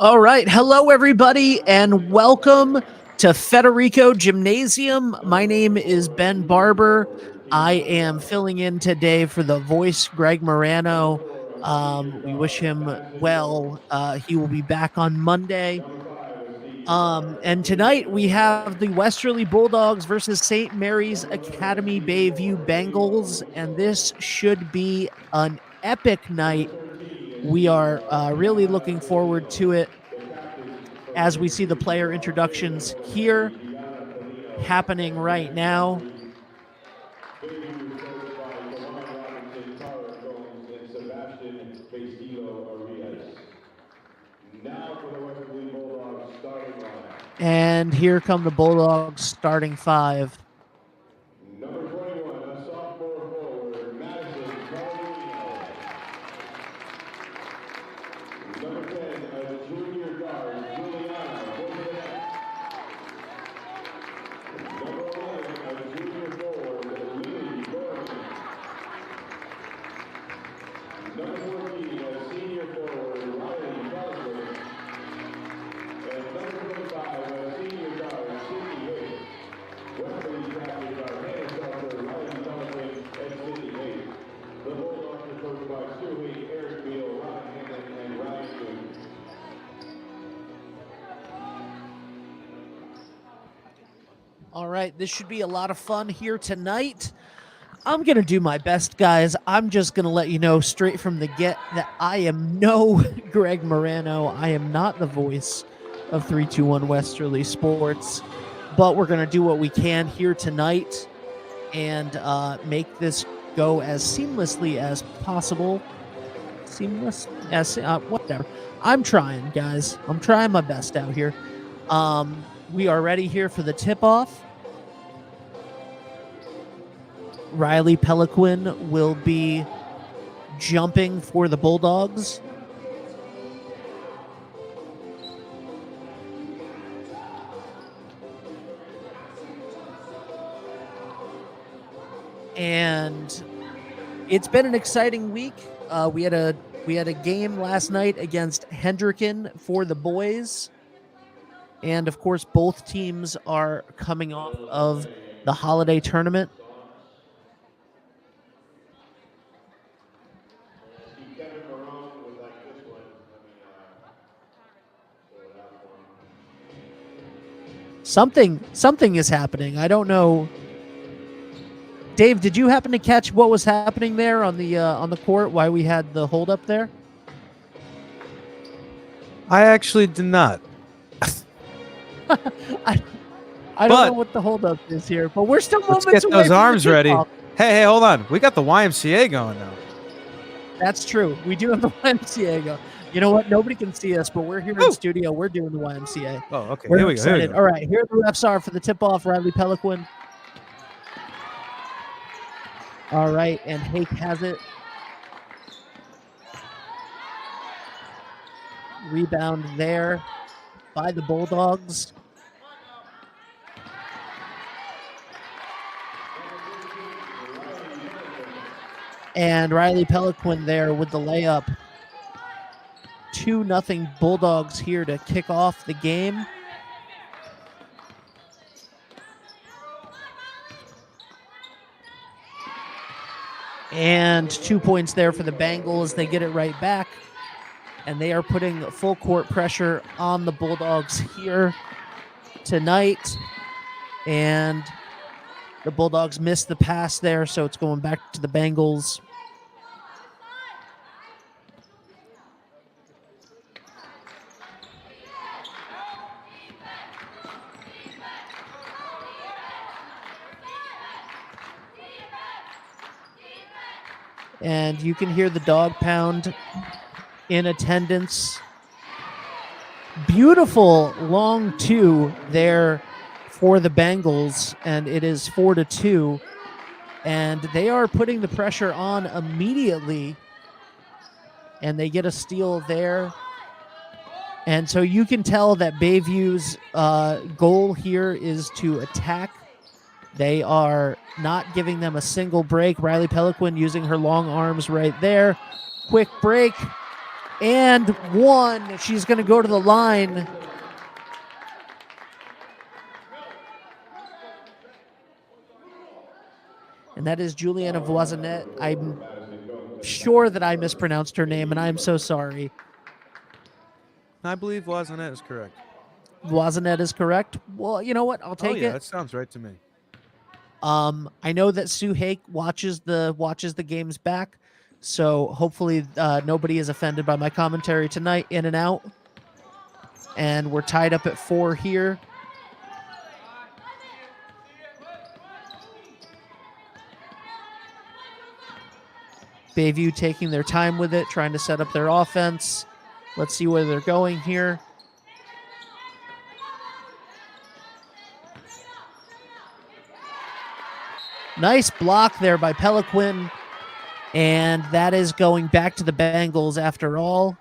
All right. Hello, everybody, and welcome to Federico Gymnasium. My name is Ben Barber. I am filling in today for the voice, Greg Morano. We wish him well. He will be back on Monday. And tonight we have the Westerly Bulldogs versus St. Mary's Academy Bayview Bengals, and this should be an epic night. We are really looking forward to it as we see the player introductions here happening right now. And here come the Bulldogs starting five. Number 21, a sophomore forward, Madison Carolino. Number 10, a junior guard, Juliana Bonet. Number 11, a junior forward, Lily Gorman. Number 14, a senior forward, Riley Bosworth. And number 25, a senior guard, Sydney Hayes. Westerly captains are Hannah Salter, Riley Sullivan, and Sydney Hayes. The Bulldogs are coached by Stu Hayes, Eric Beal, Ron Hannon, and Ryan Boone. All right, this should be a lot of fun here tonight. I'm going to do my best, guys. I'm just going to let you know straight from the get that I am no Greg Morano. I am not the voice of 321 Westerly Sports, but we're going to do what we can here tonight and make this go as seamlessly as possible. Seamless? As, whatever. I'm trying, guys. I'm trying my best out here. We are ready here for the tip-off. Riley Peliquin will be jumping for the Bulldogs. And it's been an exciting week. We had a game last night against Hendricken for the boys. And, of course, both teams are coming off of the holiday tournament. Something is happening. I don't know. Dave, did you happen to catch what was happening there on the court? Why we had the hold up there? I actually did not. I don't know what the holdup is here, but we're still moments away. Let's get those arms ready. Hey, hold on. We got the YMCA going now. That's true. We do have the YMCA going. You know what? Nobody can see us, but we're here in studio. We're doing the YMCA. Oh, okay. We're Here we go. Here we excited. go. All right, here the refs are for the tip-off. Riley Peliquin. All right, and Hake has it. Rebound there by the Bulldogs. And Riley Peliquin there with the layup. 2-0 Bulldogs here to kick off the game. And 2 points there for the Bengals. They get it right back. And they are putting full court pressure on the Bulldogs here tonight. And the Bulldogs missed the pass there, so it's going back to the Bengals. And you can hear the dog pound in attendance. Beautiful long 2 there for the Bengals, and it is 4-2. And they are putting the pressure on immediately, and they get a steal there. And so you can tell that Bayview's goal here is to attack. They are not giving them a single break. Riley Peliquin using her long arms right there. Quick break. And 1. She's going to go to the line. And that is Juliana Voisinet. I'm sure that I mispronounced her name, and I'm so sorry. I believe Voisinet is correct. Voisinet is correct. Well, you know what? I'll take it. That sounds right to me. I know that Sue Hake watches the games back, so hopefully nobody is offended by my commentary tonight. In and out, and we're tied up at 4 here. Bayview taking their time with it, trying to set up their offense. Let's see where they're going here. Nice block there by Peliquin. And that is going back to the Bengals after all.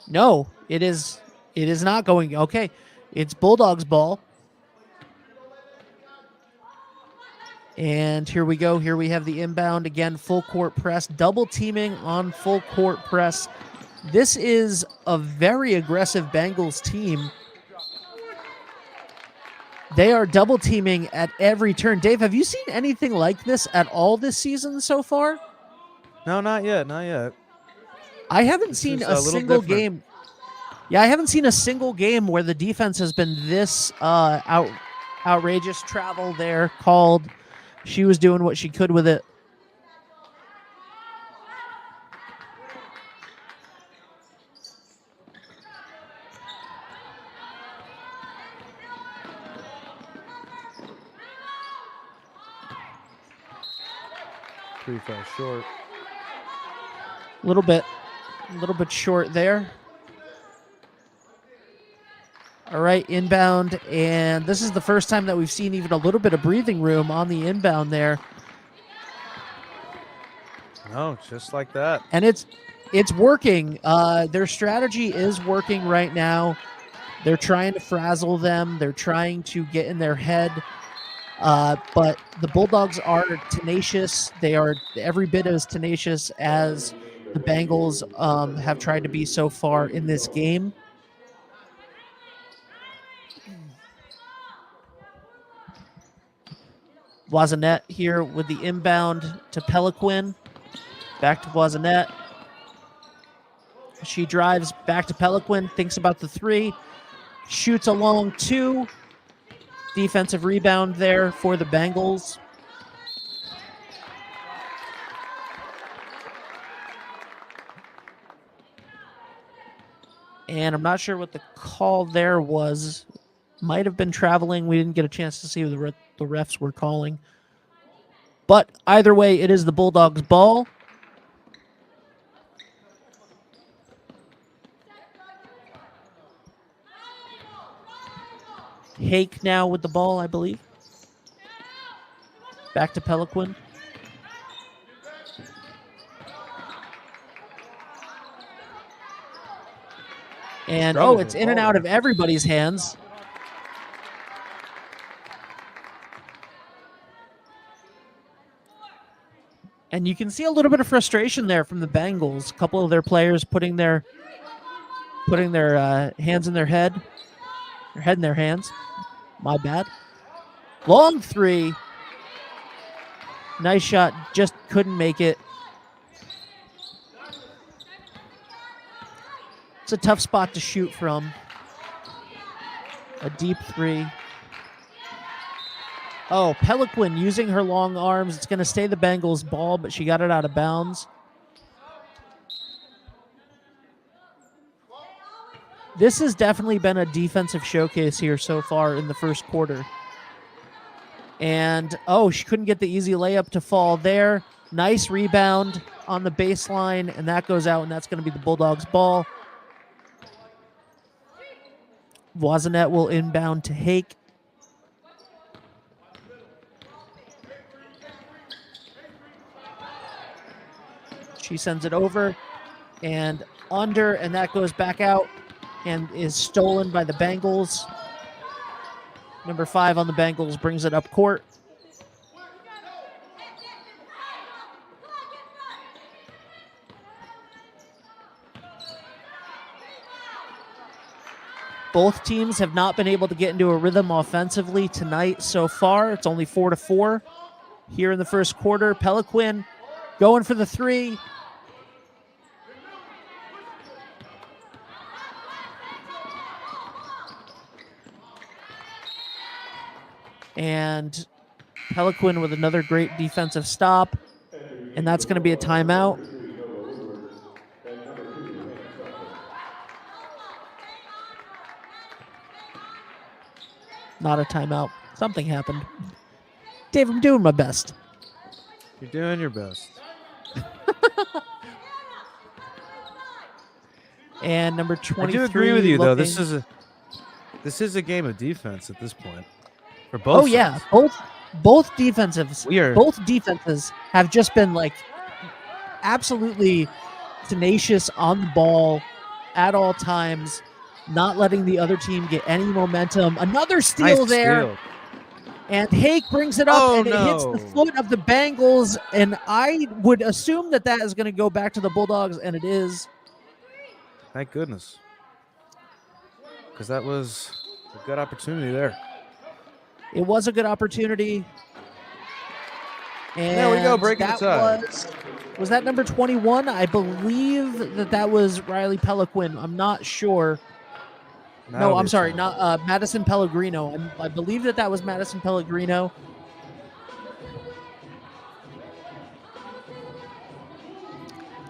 No, it is not going. Okay, it's Bulldogs ball. And here we go. Here we have the inbound again, full court press, double teaming on full court press. This is a very aggressive Bengals team. They are double teaming at every turn. Dave, have you seen anything like this at all this season so far? No, not yet. Not yet. I haven't seen a single game. Yeah, I haven't seen a single game where the defense has been this outrageous. Travel there called. She was doing what she could with it. Pretty far short. A little bit short there. All right, inbound, and this is the first time that we've seen even a little bit of breathing room on the inbound there. No, just like that. And it's working. Their strategy is working right now. They're trying to frazzle them. They're trying to get in their head. But the Bulldogs are tenacious. They are every bit as tenacious as the Bengals have tried to be so far in this game. Voisinet here with the inbound to Peliquin. Back to Voisinet. She drives back to Peliquin, thinks about the 3, shoots a long 2. Defensive rebound there for the Bengals. And I'm not sure what the call there was. Might have been traveling. We didn't get a chance to see who the refs were calling. But either way, it is the Bulldogs' ball. Hake now with the ball, I believe. Back to Peliquin. And, it's in and out of everybody's hands. And you can see a little bit of frustration there from the Bengals. A couple of their players putting their hands in their head in their hands. My bad. Long three. Nice shot. Just couldn't make it. It's a tough spot to shoot from. A deep three. Oh, Peliquin using her long arms. It's going to stay the Bengals' ball, but she got it out of bounds. This has definitely been a defensive showcase here so far in the first quarter. And, she couldn't get the easy layup to fall there. Nice rebound on the baseline, and that goes out, and that's going to be the Bulldogs' ball. Voisinet will inbound to Hake. She sends it over and under, and that goes back out and is stolen by the Bengals. Number 5 on the Bengals brings it up court. Both teams have not been able to get into a rhythm offensively tonight so far. It's only 4-4 here in the first quarter. Peliquin going for the three. And Peliquin with another great defensive stop. And that's going to be a timeout. Not a timeout. Something happened. Dave, I'm doing my best. You're doing your best. And number 23. I do agree with you, though. This is a game of defense at this point. For both sides. Both defenses have just been like absolutely tenacious on the ball at all times, not letting the other team get any momentum. Another steal nice there. Steal. And Hake brings it up, it hits the foot of the Bengals, and I would assume that is going to go back to the Bulldogs, and it is. Thank goodness. Because that was a good opportunity there. It was a good opportunity. And there we go, breaking the tie. Was that number 21? I believe that was Riley Peliquin. I'm not sure. No, I'm sorry, not Madison Pellegrino. I believe that was Madison Pellegrino.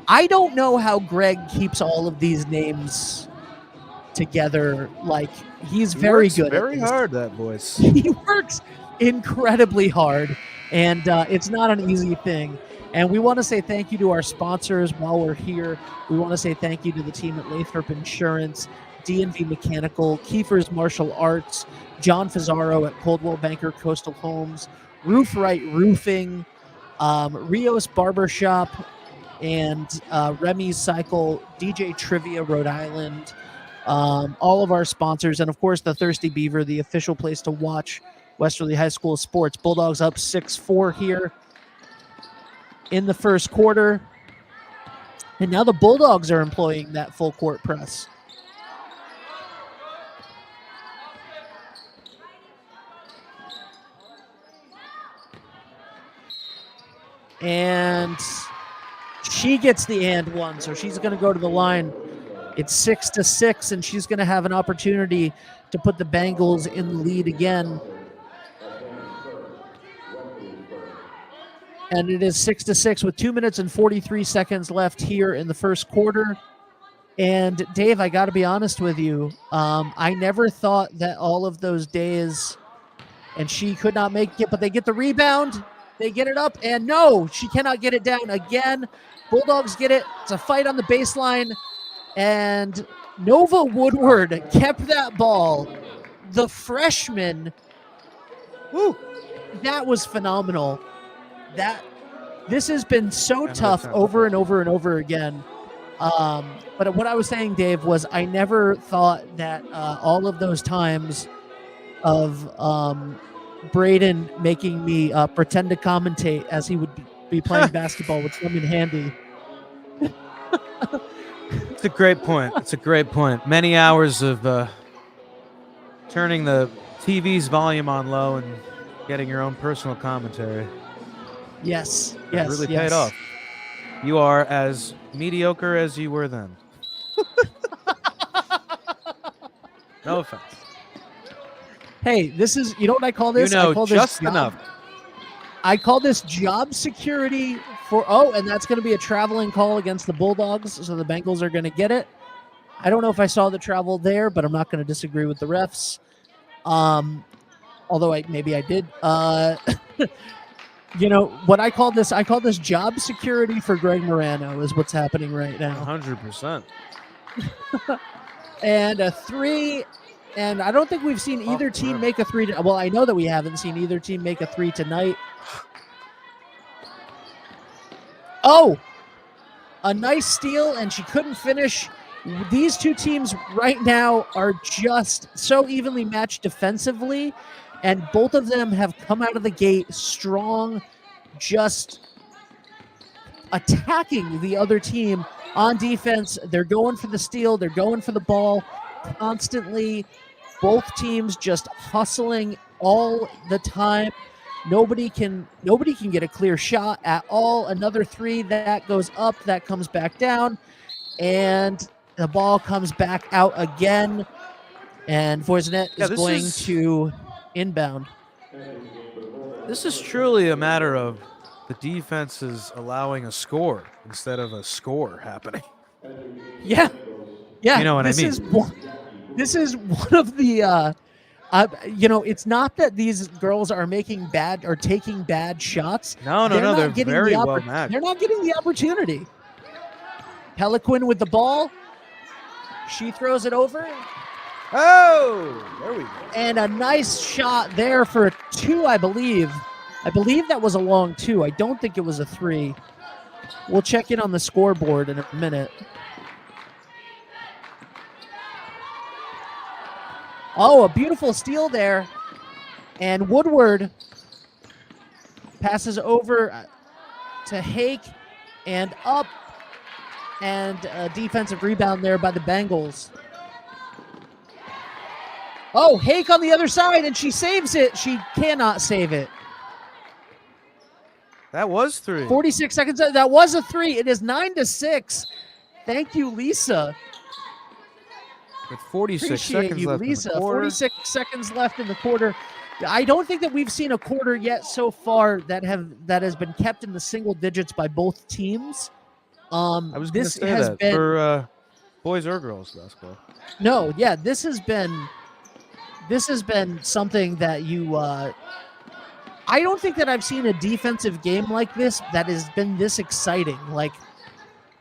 I don't know how Greg keeps all of these names together. Like, he's very good. Very hard, that voice. He works incredibly hard, and it's not an easy thing. And we want to say thank you to our sponsors while we're here. We want to say thank you to the team at Lathrop Insurance, D&V Mechanical, Kiefer's Martial Arts, John Fazaro at Coldwell Banker Coastal Homes, Roof Right Roofing, Rios Barbershop, and Remy's Cycle, DJ Trivia Rhode Island, all of our sponsors, and of course the Thirsty Beaver, the official place to watch Westerly High School sports. Bulldogs up 6-4 here in the first quarter. And now the Bulldogs are employing that full court press. And she gets the and one, so she's going to go to the line. It's 6-6, and she's going to have an opportunity to put the Bengals in the lead again. And it is 6-6 with 2 minutes and 43 seconds left here in the first quarter. And Dave, I got to be honest with you. I never thought that all of those days, and she could not make it, but they get the rebound. They get it up, and no, she cannot get it down again. Bulldogs get it. It's a fight on the baseline, and Nova Woodward kept that ball. The freshman, Woo! that was phenomenal. This has been so And tough that's over and over and over again. But what I was saying, Dave, was I never thought that all of those times of Braden making me pretend to commentate as he would be playing basketball would come in handy. It's a great point. It's a great point. Many hours of turning the TV's volume on low and getting your own personal commentary. Yes, It yes, really yes. paid off. You are as mediocre as you were then. No offense. Hey, this is, you know what I call this? You know I call just this enough. I call this job security for, and that's going to be a traveling call against the Bulldogs, so the Bengals are going to get it. I don't know if I saw the travel there, but I'm not going to disagree with the refs. Although maybe I did. You know what I call this? I call this job security for Greg Morano is what's happening right now. 100%. And a 3, and I don't think we've seen either team make a 3. Well, I know that we haven't seen either team make a 3 tonight. Oh, a nice steal, and she couldn't finish. These two teams right now are just so evenly matched defensively, and both of them have come out of the gate strong, just attacking the other team on defense. They're going for the steal. They're going for the ball constantly. Both teams just hustling all the time. Nobody can get a clear shot at all. Another 3 that goes up, that comes back down, and the ball comes back out again. And Voisinet is going to inbound. This is truly a matter of the defense is allowing a score instead of a score happening. Yeah. You know what I mean? This is one of the it's not that these girls are making bad or taking bad shots. No, they're very well matched. They're not getting the opportunity. Peliquin with the ball. She throws it over. Oh, there we go. And a nice shot there for a 2, I believe. I believe that was a long 2. I don't think it was a 3. We'll check in on the scoreboard in a minute. Oh, a beautiful steal there. And Woodward passes over to Hake and up. And a defensive rebound there by the Bengals. Oh, Hake on the other side, and she saves it. She cannot save it. That was 3. 46 seconds. That was a 3. It is 9-6. Thank you, Lisa. With 46 Appreciate seconds you, left Lisa. in the quarter. 46 seconds left in the quarter. I don't think that we've seen a quarter yet so far that has been kept in the single digits by both teams. I was going to say that for boys or girls basketball. No, yeah, this has been something that you. I don't think that I've seen a defensive game like this that has been this exciting. Like,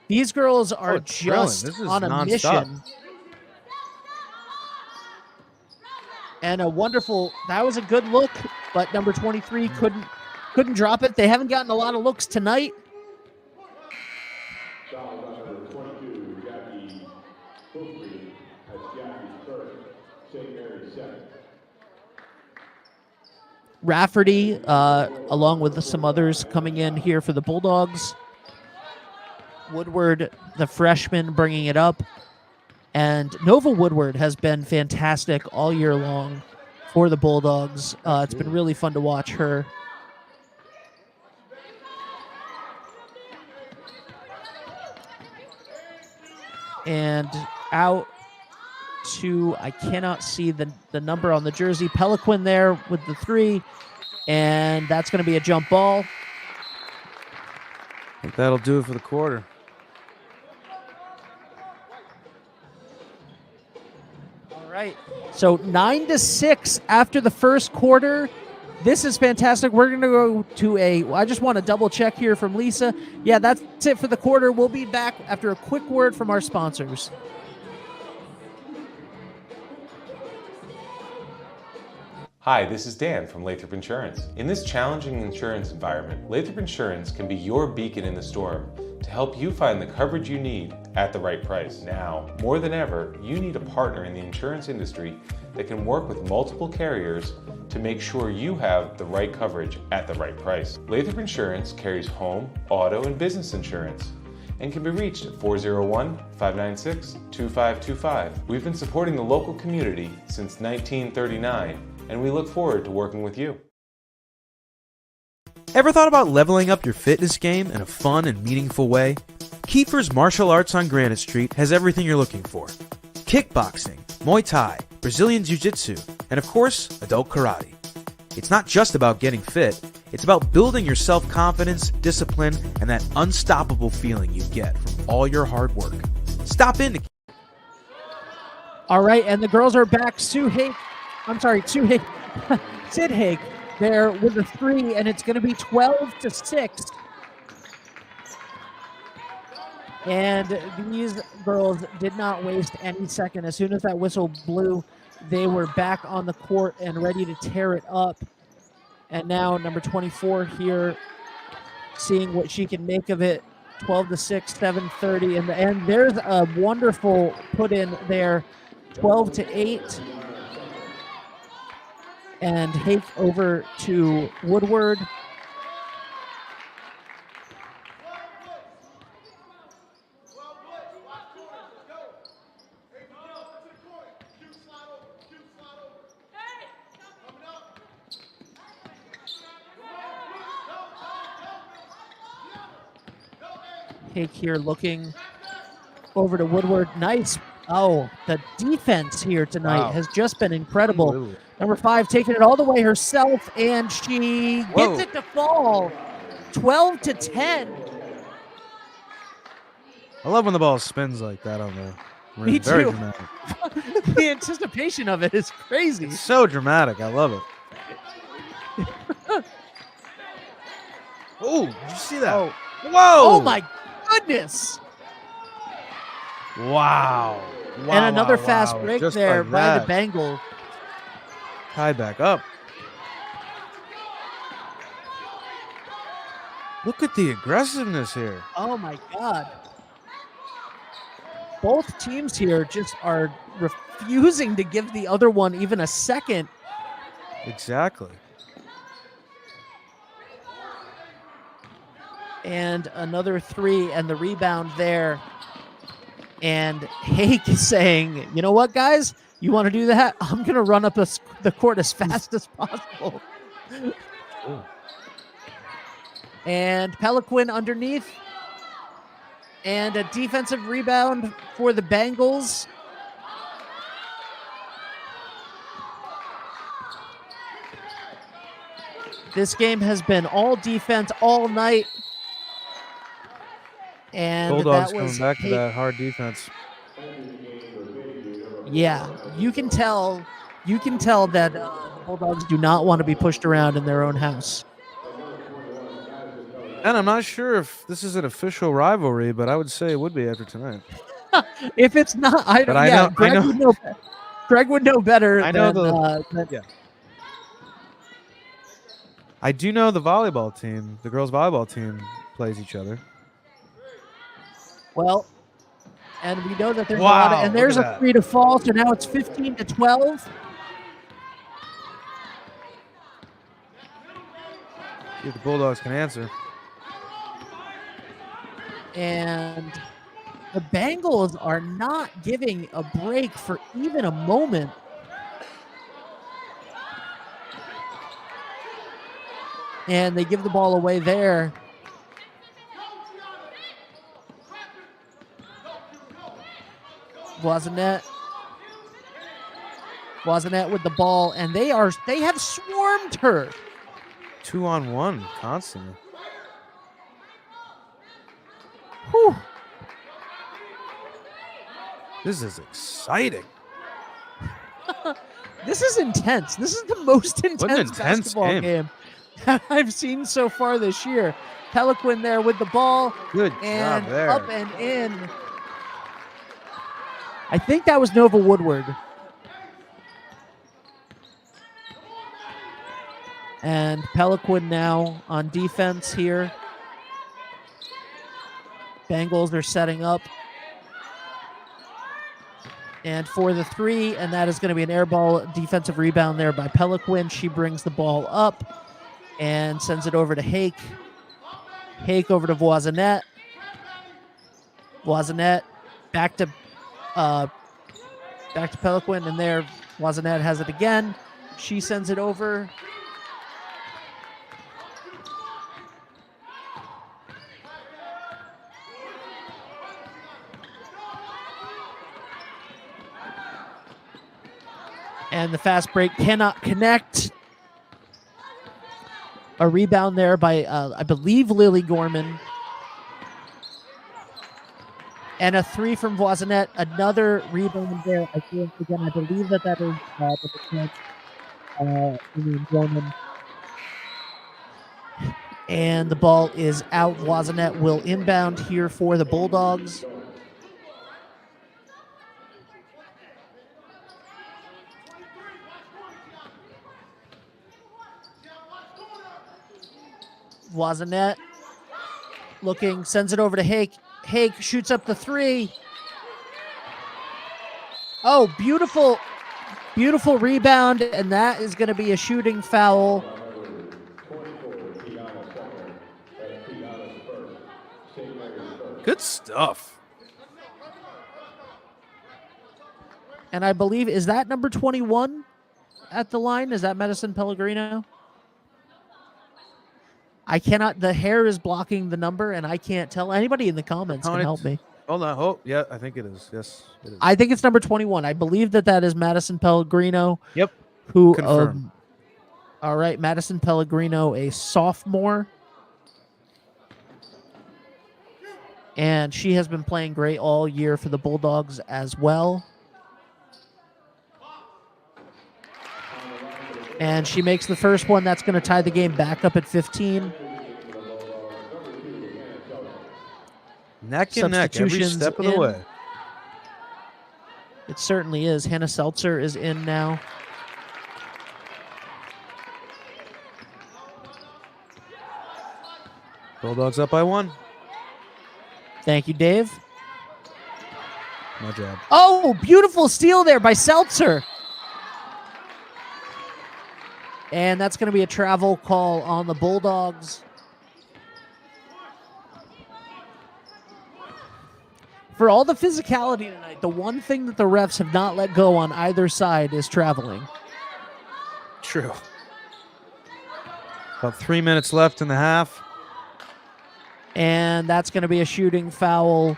these girls are just on a nonstop. mission. And a wonderful, that was a good look, but number 23 couldn't drop it. They haven't gotten a lot of looks tonight. Foul on number 22, Jackie Hoofrey. That's Jackie's first. St. Mary's second. Rafferty, along with some others coming in here for the Bulldogs. Woodward, the freshman, bringing it up. And Nova Woodward has been fantastic all year long for the Bulldogs. It's been really fun to watch her. And out to, I cannot see the number on the jersey. Peliquin there with the 3. And that's going to be a jump ball. I think that'll do it for the quarter. All right. So 9-6 after the first quarter. This is fantastic. We're going to go to I just want to double check here from Lisa. Yeah, that's it for the quarter. We'll be back after a quick word from our sponsors. Hi, this is Dan from Lathrop Insurance. In this challenging insurance environment, Lathrop Insurance can be your beacon in the storm to help you find the coverage you need at the right price. Now, more than ever, you need a partner in the insurance industry that can work with multiple carriers to make sure you have the right coverage at the right price. Lathrop Insurance carries home, auto, and business insurance and can be reached at 401-596-2525. We've been supporting the local community since 1939, and we look forward to working with you. Ever thought about leveling up your fitness game in a fun and meaningful way? Kiefer's Martial Arts on Granite Street has everything you're looking for. Kickboxing, Muay Thai, Brazilian Jiu-Jitsu, and of course, adult karate. It's not just about getting fit, it's about building your self-confidence, discipline, and that unstoppable feeling you get from all your hard work. Stop in to... All right, and the girls are back. Sid Hake there with a 3, and it's going to be 12-6. And these girls did not waste any second. As soon as that whistle blew, they were back on the court and ready to tear it up. And now number 24 here, seeing what she can make of it. 12-6, 7:30, and there's a wonderful put in there. 12-8. And Hake over to Woodward. Hake here looking over to Woodward. Nice. Oh, the defense here tonight has just been incredible. Number 5 taking it all the way herself, and she gets it to fall. 12-10. I love when the ball spins like that on the rim. Me Very too. dramatic. The anticipation of it is crazy. It's so dramatic. I love it. Oh, did you see that? Oh. Whoa! Oh my goodness. Wow. And another fast break Just there like by that. the Bengals. Tied back up. Look at the aggressiveness here. Oh my God. Both teams here just are refusing to give the other one even a second. Exactly. And another 3 and the rebound there. And Hake is saying, you know what, guys? You want to do that? I'm going to run up the court as fast as possible. And Peliquin underneath. And a defensive rebound for the Bengals. This game has been all defense all night. And Bulldogs that was coming back to that hard defense. Yeah, you can tell that Bulldogs do not want to be pushed around in their own house. And I'm not sure if this is an official rivalry, but I would say it would be after tonight. If it's not, I don't. Yeah, Greg would know. Greg would know better. I know yeah. I do know the volleyball team, the girls' volleyball team, plays each other. Well, and we know that there's a lot of, and there's a 3 to fall, so now it's 15-12. See if the Bulldogs can answer. And the Bengals are not giving a break for even a moment. And they give the ball away there. Wazinet with the ball, and they have swarmed her. 2-on-1 constantly. Whew. This is exciting. This is intense. This is the most intense basketball game I've seen so far this year. Peliquin there with the ball. Good and job there. Up and in. I think that was Nova Woodward. And Peliquin now on defense here. Bengals are setting up. And for the three, and that is going to be an air ball, defensive rebound there by Peliquin. She brings the ball up and sends it over to Hake. Hake over to Voisinet. Voisinet back to Peliquin, and there Voisinet has it again. She sends it over. And the fast break cannot connect. A rebound there by, I believe, Lily Gorman. And a three from Voisinet. Another rebound there. I believe that is Lily Gorman. And the ball is out. Voisinet will inbound here for the Bulldogs. Voisinet looking, sends it over to Hake. Hake shoots up the three. Oh, beautiful, beautiful rebound, and that is going to be a shooting foul. Good stuff. And I believe, is that number 21 at the line? Is that Madison Pellegrino? I cannot, the hair is blocking the number, and I can't tell. Anybody in the comments can help me. Hold on. Oh, yeah, I think it is. Yes, it is. I think it's number 21. I believe that is Madison Pellegrino. Yep. Who, confirmed. All right, Madison Pellegrino, a sophomore. And she has been playing great all year for the Bulldogs as well. And she makes the first one. That's going to tie the game back up at 15. Neck and neck every step of the way. It certainly is. Hannah Seltzer is in now. Bulldogs up by 1. Thank you, Dave. My job. Oh, beautiful steal there by Seltzer. And that's going to be a travel call on the Bulldogs. For all the physicality tonight, the one thing that the refs have not let go on either side is traveling. True. About 3 minutes left in the half. And that's going to be a shooting foul.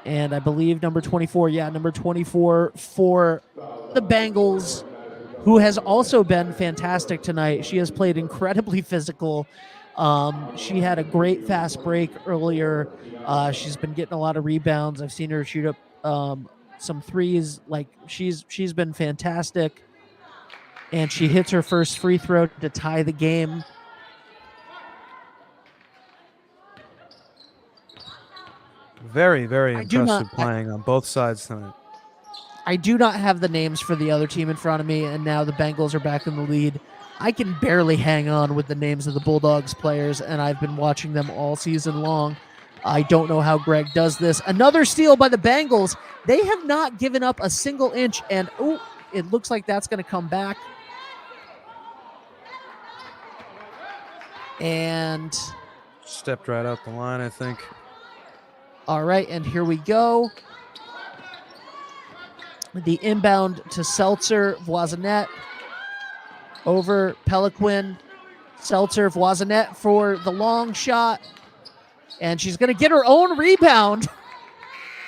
And I believe number 24, number 24 for the Bengals, who has also been fantastic tonight. She has played incredibly physical. She had a great fast break earlier. She's been getting a lot of rebounds. I've seen her shoot up some threes. Like she's been fantastic. And she hits her first free throw to tie the game. Very, very impressive playing on both sides tonight. I do not have the names for the other team in front of me, and now the Bengals are back in the lead. I can barely hang on with the names of the Bulldogs players, and I've been watching them all season long. I don't know how Greg does this. Another steal by the Bengals. They have not given up a single inch, and it looks like that's going to come back. And stepped right out the line, I think. All right, and here we go. The inbound to Seltzer, Voisinet over Peliquin. Seltzer, Voisinet for the long shot. And she's going to get her own rebound.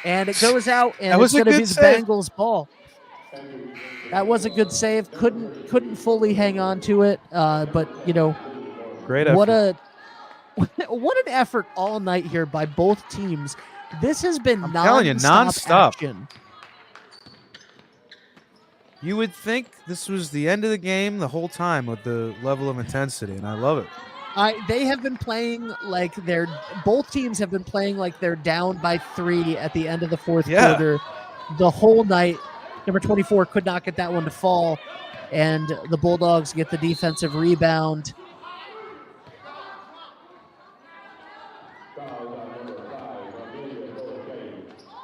And it goes out, and it's going to be the Bengals ball. That was a good save. Couldn't fully hang on to it. But, great effort. What an effort all night here by both teams. This has been non-stop action. You would think this was the end of the game the whole time with the level of intensity, and I love it. They have been playing like both teams have been playing like they're down by 3 at the end of the fourth quarter the whole night. Number 24 could not get that one to fall, and the Bulldogs get the defensive rebound.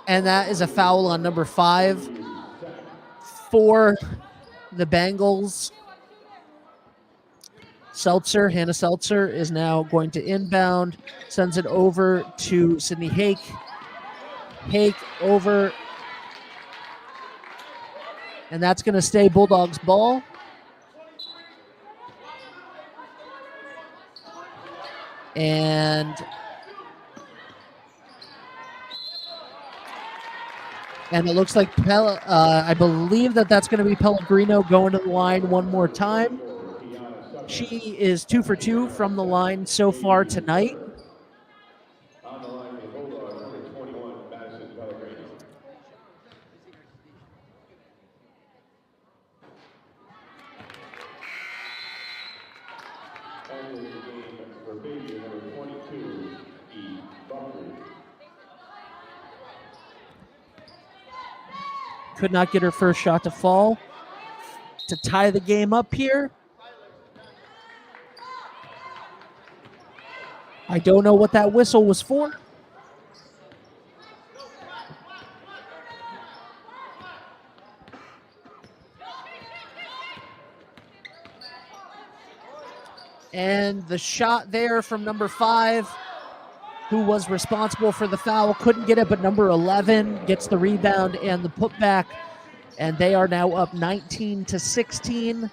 And that is a foul on number 5 for the Bengals. Hannah Seltzer is now going to inbound, sends it over to Sydney Hake. Hake over, and that's going to stay Bulldogs ball. And it looks like I believe that's going to be Pellegrino going to the line one more time. She is 2 for 2 from the line so far tonight. On the line for the Bulldogs, number 21, Madison Pellegrino. And in the game for Bayview, number 22, E. Buckley. Could not get her first shot to fall to tie the game up here. I don't know what that whistle was for. And the shot there from number 5, who was responsible for the foul, couldn't get it, but number 11 gets the rebound and the putback, and they are now up 19-16.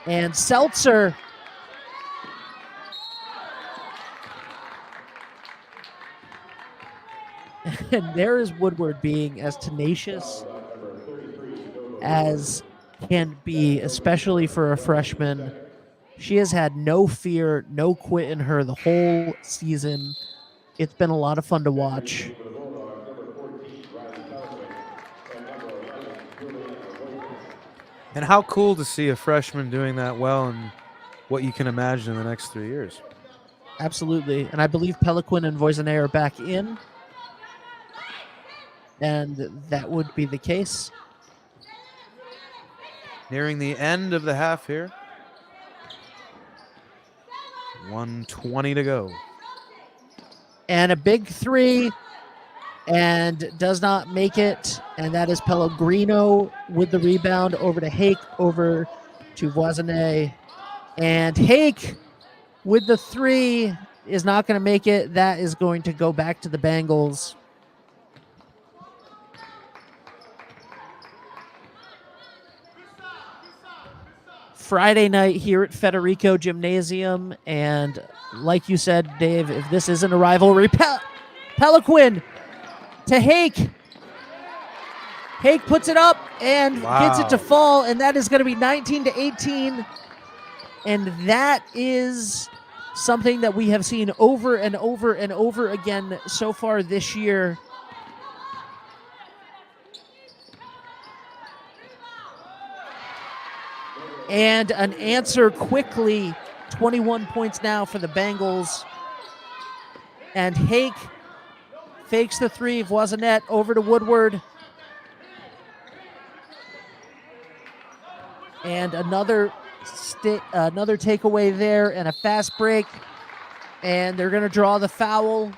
And Seltzer and there is Woodward being as tenacious as can be, especially for a freshman. She has had no fear, no quit in her the whole season. It's been a lot of fun to watch. And how cool to see a freshman doing that well and what you can imagine in the next 3 years. Absolutely. And I believe Peliquin and Voisinay are back in. And that would be the case. Nearing the end of the half here. 1:20 to go. And a big 3, and does not make it. And that is Pellegrino with the rebound over to Hake, over to Voisinay. And Hake with the 3 is not going to make it. That is going to go back to the Bengals. Friday night here at Federico Gymnasium, and like you said, Dave, if this isn't a rivalry, Peliquin to Hake. Hake puts it up and gets it to fall, and that is going to be 19-18. And that is something that we have seen over and over and over again so far this year. And an answer quickly, 21 points now for the Bengals. And Hake fakes the 3, Voisinette over to Woodward. And another takeaway there and a fast break. And they're going to draw the foul.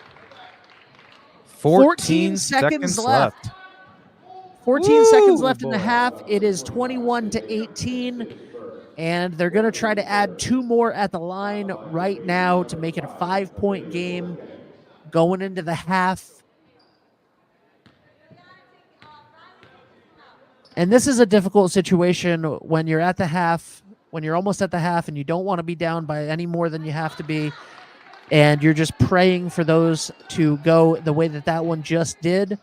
14 seconds left. 14 seconds left in the half. It is 21-18. And they're going to try to add 2 more at the line right now to make it a 5-point game going into the half. And this is a difficult situation when you're at the half, when you're almost at the half and you don't want to be down by any more than you have to be. And you're just praying for those to go the way that one just did.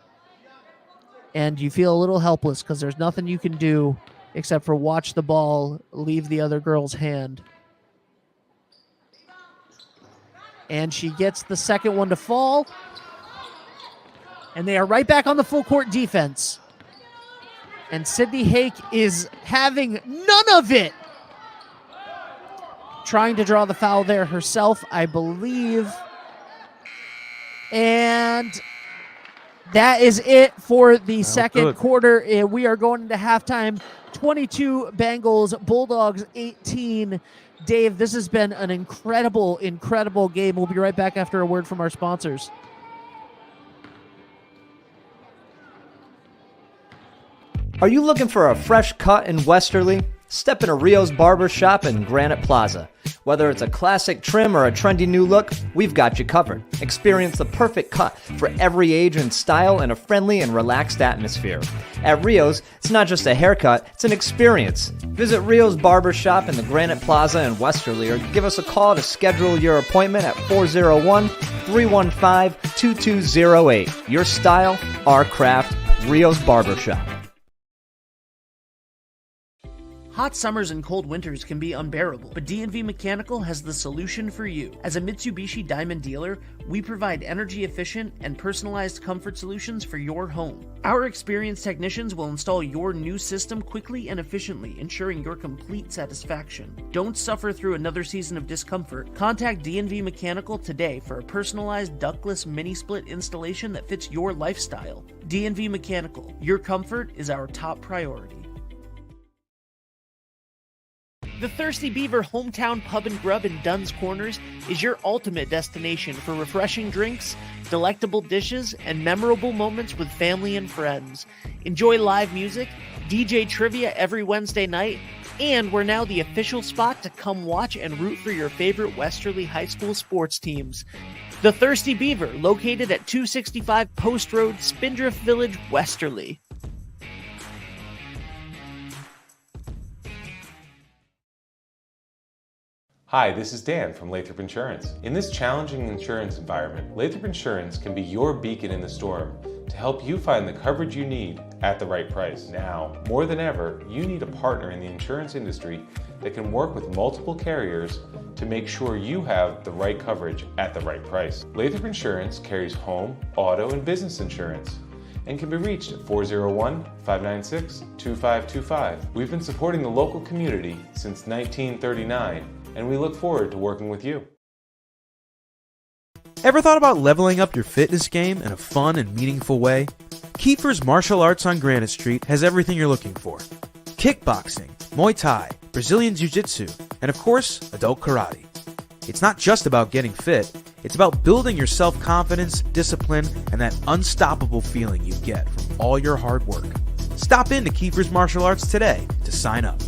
And you feel a little helpless because there's nothing you can do except for watch the ball leave the other girl's hand. And she gets the second one to fall. And they are right back on the full court defense. And Sydney Hake is having none of it. Trying to draw the foul there herself, I believe. And that is it for the second quarter. We are going into halftime. 22 Bengals, Bulldogs 18. Dave, this has been an incredible game. We'll be right back after a word from our sponsors. Are you looking for a fresh cut in Westerly? Step into Rio's Barber Shop in Granite Plaza. Whether it's a classic trim or a trendy new look, we've got you covered. Experience the perfect cut for every age and style in a friendly and relaxed atmosphere. At Rio's, it's not just a haircut, it's an experience. Visit Rio's Barber Shop in the Granite Plaza in Westerly or give us a call to schedule your appointment at 401-315-2208. Your style, our craft, Rio's Barber Shop. Hot summers and cold winters can be unbearable, but D&V Mechanical has the solution for you. As a Mitsubishi Diamond dealer, we provide energy-efficient and personalized comfort solutions for your home. Our experienced technicians will install your new system quickly and efficiently, ensuring your complete satisfaction. Don't suffer through another season of discomfort. Contact D&V Mechanical today for a personalized ductless mini-split installation that fits your lifestyle. D&V Mechanical, your comfort is our top priority. The Thirsty Beaver Hometown Pub and Grub in Dunn's Corners is your ultimate destination for refreshing drinks, delectable dishes, and memorable moments with family and friends. Enjoy live music, DJ trivia every Wednesday night, and we're now the official spot to come watch and root for your favorite Westerly High School sports teams. The Thirsty Beaver, located at 265 Post Road, Spindrift Village, Westerly. Hi, this is Dan from Lathrop Insurance. In this challenging insurance environment, Lathrop Insurance can be your beacon in the storm to help you find the coverage you need at the right price. Now, more than ever, you need a partner in the insurance industry that can work with multiple carriers to make sure you have the right coverage at the right price. Lathrop Insurance carries home, auto, and business insurance and can be reached at 401-596-2525. We've been supporting the local community since 1939, and we look forward to working with you. Ever thought about leveling up your fitness game in a fun and meaningful way? Kiefer's Martial Arts on Granite Street has everything you're looking for. Kickboxing, Muay Thai, Brazilian Jiu-Jitsu, and of course, adult karate. It's not just about getting fit, it's about building your self-confidence, discipline, and that unstoppable feeling you get from all your hard work. Stop into Kiefer's Martial Arts today to sign up.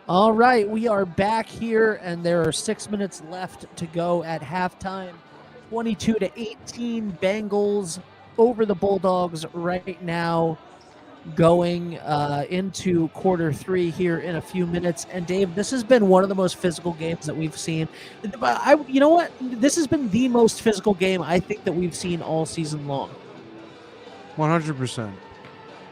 All right, we are back here, and there are 6 minutes left to go at halftime. 22-18 Bengals over the Bulldogs right now, going into quarter three here in a few minutes. And Dave, this has been one of the most physical games that we've seen. You know what? This has been the most physical game I think that we've seen all season long. 100%.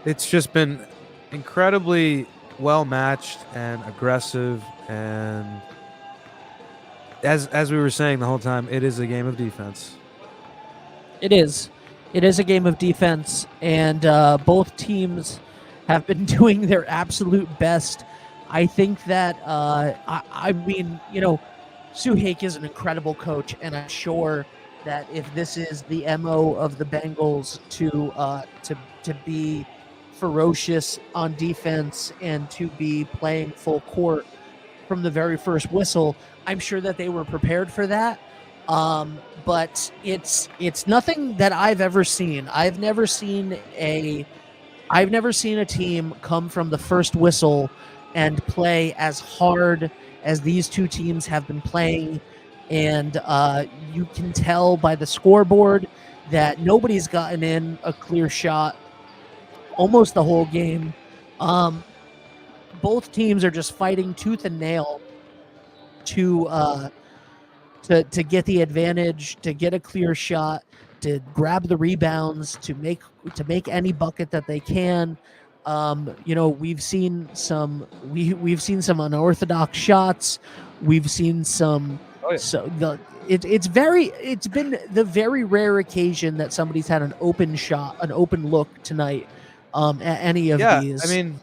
It's just been incredibly well matched and aggressive, and as we were saying the whole time, it is a game of defense. It is a game of defense, and both teams have been doing their absolute best. I think that I mean, you know, Sue Hake is an incredible coach, and I'm sure that if this is the MO of the Bengals to be ferocious on defense and to be playing full court from the very first whistle, I'm sure that they were prepared for that. But it's nothing that I've ever seen. I've never seen a team come from the first whistle and play as hard as these two teams have been playing. And you can tell by the scoreboard that nobody's gotten in a clear shot almost the whole game. Both teams are just fighting tooth and nail to get the advantage, to get a clear shot, to grab the rebounds, to make any bucket that they can. We've seen some we've seen some unorthodox shots. We've seen some. Oh, yeah. So it's been the very rare occasion that somebody's had an open shot, an open look tonight at any of these. I mean,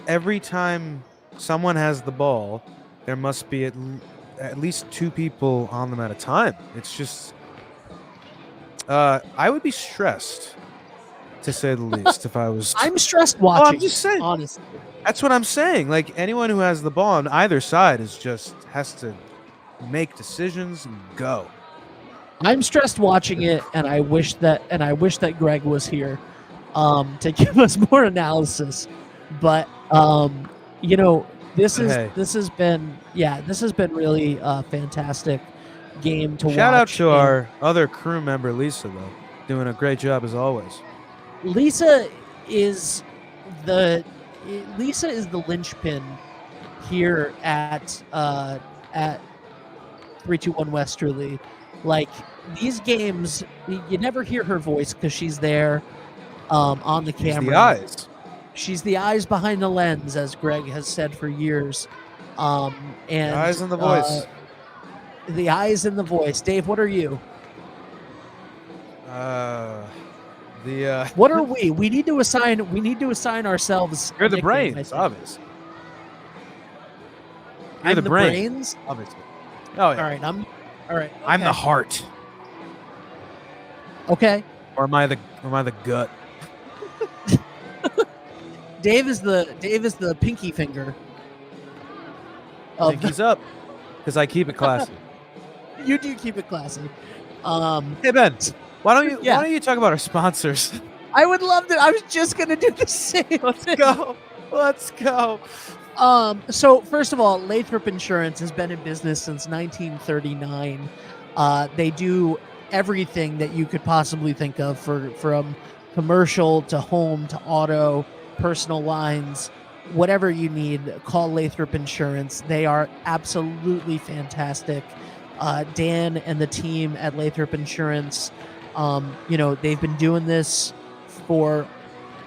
every time someone has the ball, there must be at least two people on them at a time. It's just, I would be stressed, to say the least, if I was. I'm stressed watching. I'm just saying. Honestly, That's what I'm saying. Like, anyone who has the ball on either side has to make decisions and go. I'm stressed watching it, and I wish that Greg was here to give us more analysis. But this has been really a fantastic game to watch. Shout out to our other crew member, Lisa, though, doing a great job as always. Lisa is the linchpin here at 321 Westerly. Like, these games, you never hear her voice because she's there on the camera. She's the eyes. She's the eyes behind the lens, as Greg has said for years. And The eyes and the voice. The eyes and the voice. Dave, what are you? What are we? We need to assign ourselves. You're the nickname, brains, obviously. You're I'm the the brain. brains. Obviously. Oh yeah. All right. I'm the okay. heart. Okay. Or am I the gut? Dave is the pinky finger. Pinky's up, because I keep it classy. You do keep it classy. Hey Ben, why don't you talk about our sponsors? I would love to. I was just gonna do the same. Let's go. So first of all, Lathrop Insurance has been in business since 1939. They do everything that you could possibly think of, from commercial to home to auto, personal lines, whatever you need. Call Lathrop Insurance. They are absolutely fantastic. Dan and the team at Lathrop Insurance, they've been doing this for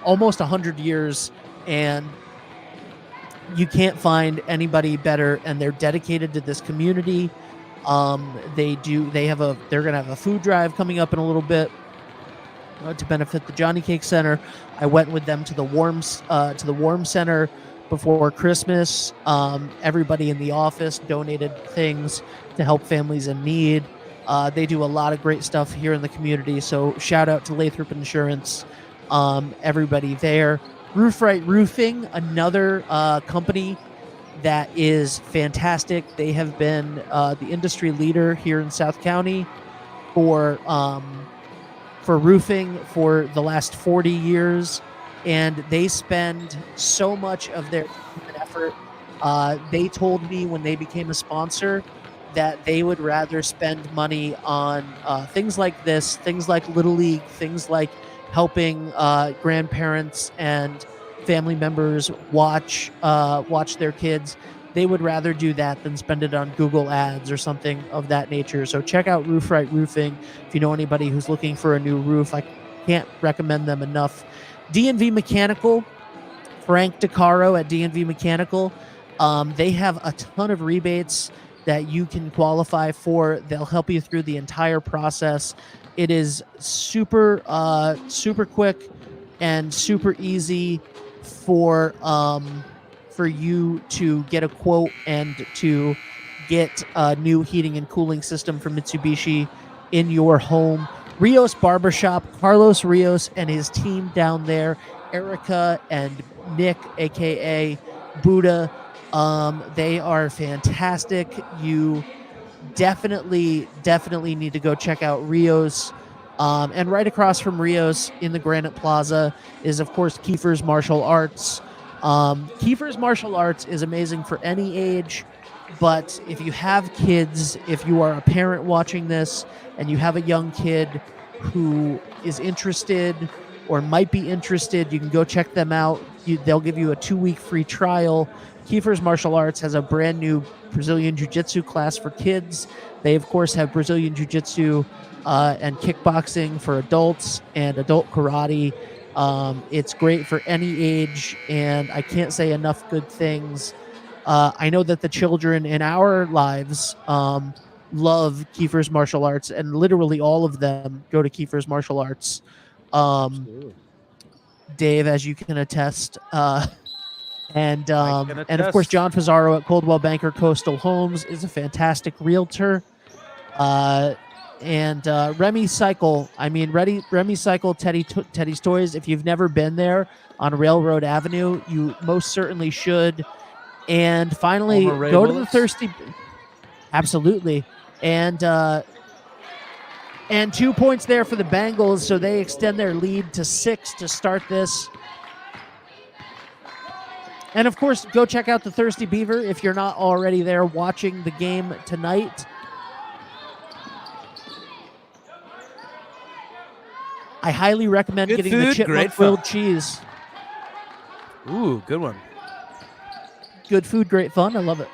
almost 100 years, and you can't find anybody better, and they're dedicated to this community. They're gonna have a food drive coming up in a little bit to benefit the Johnny Cake Center. I went with them to the Warm Center before Christmas. Everybody in the office donated things to help families in need. They do a lot of great stuff here in the community, so shout out to Lathrop Insurance, everybody there. Roof Right Roofing, another company that is fantastic. They have been the industry leader here in South County for roofing for the last 40 years, and they spend so much of their time and effort. They told me when they became a sponsor that they would rather spend money on things like this, things like Little League, things like helping grandparents and family members watch their kids. They would rather do that than spend it on Google ads or something of that nature. So check out Roof Right Roofing if you know anybody who's looking for a new roof. I can't recommend them enough. D&V Mechanical, Frank DeCaro at D&V Mechanical. They have a ton of rebates that you can qualify for. They'll help you through the entire process. It is super quick and super easy for you to get a quote and to get a new heating and cooling system from Mitsubishi in your home. Rios Barbershop, Carlos Rios and his team down there, Erica and Nick, aka Buddha, they are fantastic. You definitely need to go check out Rios. And right across from Rios in the Granite Plaza is, of course, Kiefer's Martial Arts, Kiefer's martial arts is amazing for any age, but if you have kids, if you are a parent watching this and you have a young kid who is interested or might be interested, you can go check them out. They'll give you a 2-week free trial. Kiefer's Martial Arts has a brand new Brazilian Jiu-Jitsu class for kids. They, of course, have Brazilian Jiu-Jitsu and kickboxing for adults and adult karate. It's great for any age, and I can't say enough good things. I know that the children in our lives love Kiefer's Martial Arts, and literally all of them go to Kiefer's Martial Arts. Dave, as you can attest. And of course, John Pizarro at Coldwell Banker Coastal Homes is a fantastic realtor. And Remy Cycle. I mean, Remy Cycle, Teddy's Toys. If you've never been there on Railroad Avenue, you most certainly should. And finally, go to the Thirsty. Absolutely. And 2 points there for the Bengals, so they extend their lead to 6 to start this. And of course, go check out the Thirsty Beaver if you're not already there watching the game tonight. I highly recommend getting the chipmunk grilled cheese. Ooh, good one. Good food, great fun. I love it.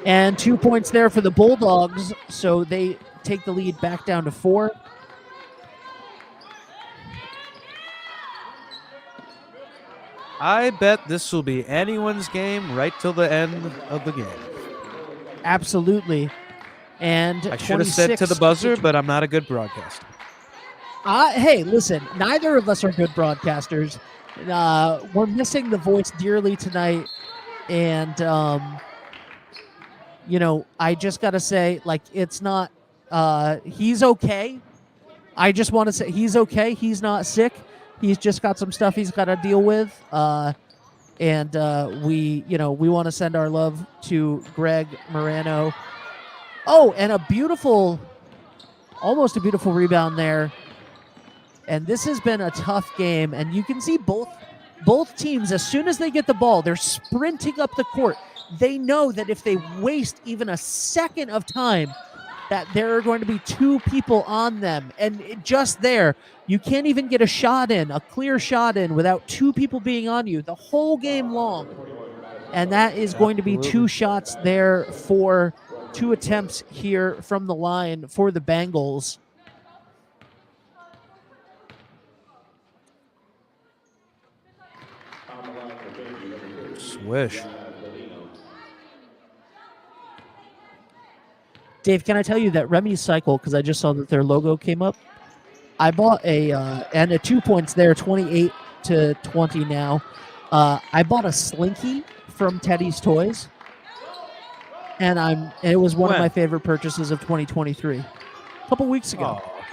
And 2 points there for the Bulldogs, so they take the lead back down to 4. I bet this will be anyone's game right till the end of the game. Absolutely. And I should have said to the buzzer, but I'm not a good broadcaster. Hey, listen, neither of us are good broadcasters. We're missing the voice dearly tonight. And, I just got to say, it's not, he's okay. I just want to say he's okay. He's not sick. He's just got some stuff he's got to deal with. And we want to send our love to Greg Morano. Oh, and almost a beautiful rebound there. And this has been a tough game. And you can see both teams, as soon as they get the ball, they're sprinting up the court. They know that if they waste even a second of time, that there are going to be 2 people on them. And just there, you can't even get a clear shot in without 2 people being on you the whole game long. And that is going to be 2 shots there for 2 attempts here from the line for the Bengals. Swish. Dave, can I tell you that Remy Cycle, because I just saw that their logo came up, I bought and 2 points there, 28 to 20 now. I bought a Slinky from Teddy's Toys, and it was one of my favorite purchases of 2023. A couple weeks ago. Oh.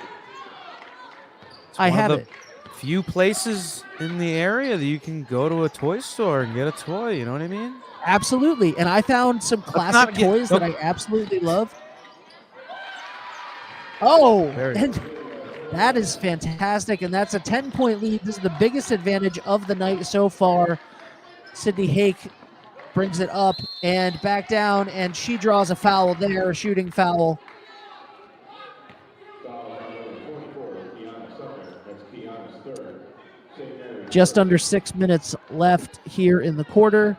I have it. Few places in the area that you can go to a toy store and get a toy, you know what I mean? Absolutely. And I found some classic toys that I absolutely love. Oh, and that is fantastic. And that's a 10-point lead. This is the biggest advantage of the night so far. Sydney Hake brings it up and back down, and she draws a foul there, a shooting foul. Just under 6 minutes left here in the quarter.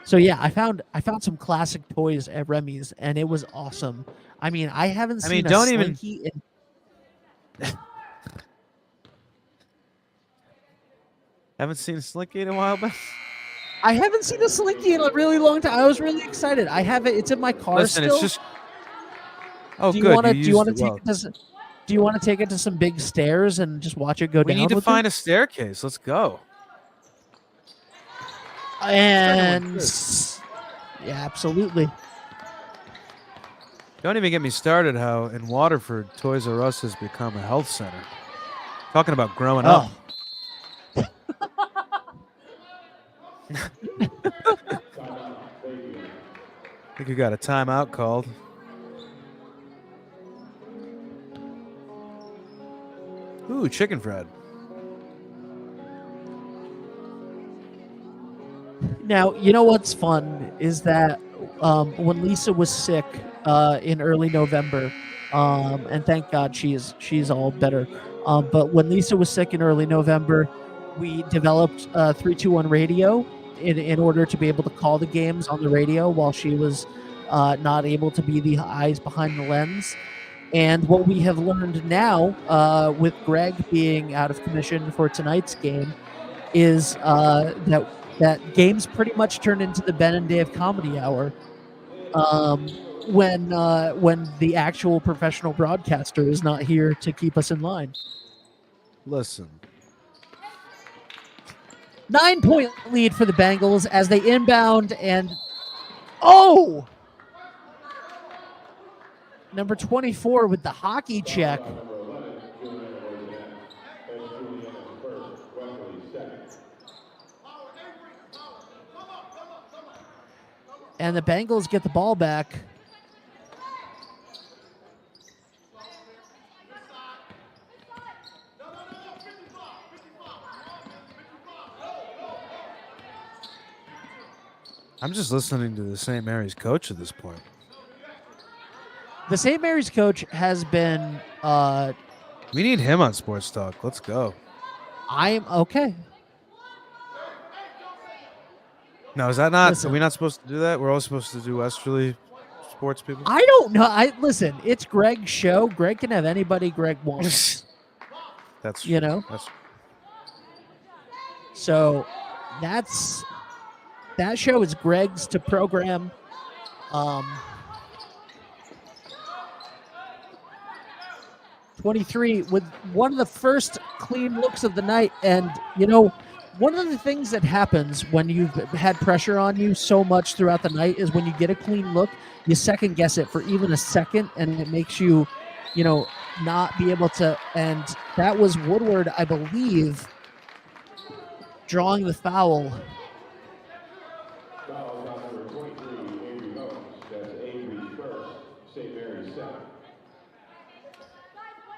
So yeah, I found some classic toys at Remy's, and it was awesome. I mean, I haven't seen a Slinky Haven't seen a Slinky in a while, but I haven't seen a Slinky in a really long time. I was really excited. I have it. It's in my car still. It's just. Oh, do you good. Want to? Do you want to take it to? Do you want to take it to some big stairs and just watch it go down? We need to find a staircase. Let's go. And yeah, absolutely. Don't even get me started how in Waterford, Toys R Us has become a health center. Talking about growing up. I think you got a timeout called. Ooh, chicken fried. Now, you know what's fun is that when Lisa was sick in early November, and thank God she's all better. But when Lisa was sick in early November, we developed 321 radio in order to be able to call the games on the radio while she was not able to be the eyes behind the lens. And what we have learned now, with Greg being out of commission for tonight's game, is that games pretty much turn into the Ben and Dave Comedy Hour when the actual professional broadcaster is not here to keep us in line. Listen. 9-point lead for the Bengals as they inbound and oh, number 24 with the hockey check. Number 11, Juliana Boysinet. That's Juliana's first, Westerly second. And the Bengals get the ball back. I'm just listening to the St. Mary's coach at this point. The St. Mary's coach has been We need him on Sports Talk. Let's go. I'm okay. No, is that not? Listen. Are we not supposed to do that? We're all supposed to do Westerly sports people? I don't know. Listen, it's Greg's show. Greg can have anybody Greg wants. That's you know. That's So that show is Greg's to program. 23 with one of the first clean looks of the night. And, you know, one of the things that happens when you've had pressure on you so much throughout the night is when you get a clean look, you second guess it for even a second, and it makes you, you know, not be able to. And that was Woodward, I believe, drawing the foul. Foul on number 23, Avery Bones. That's Avery's first, St. Mary's second.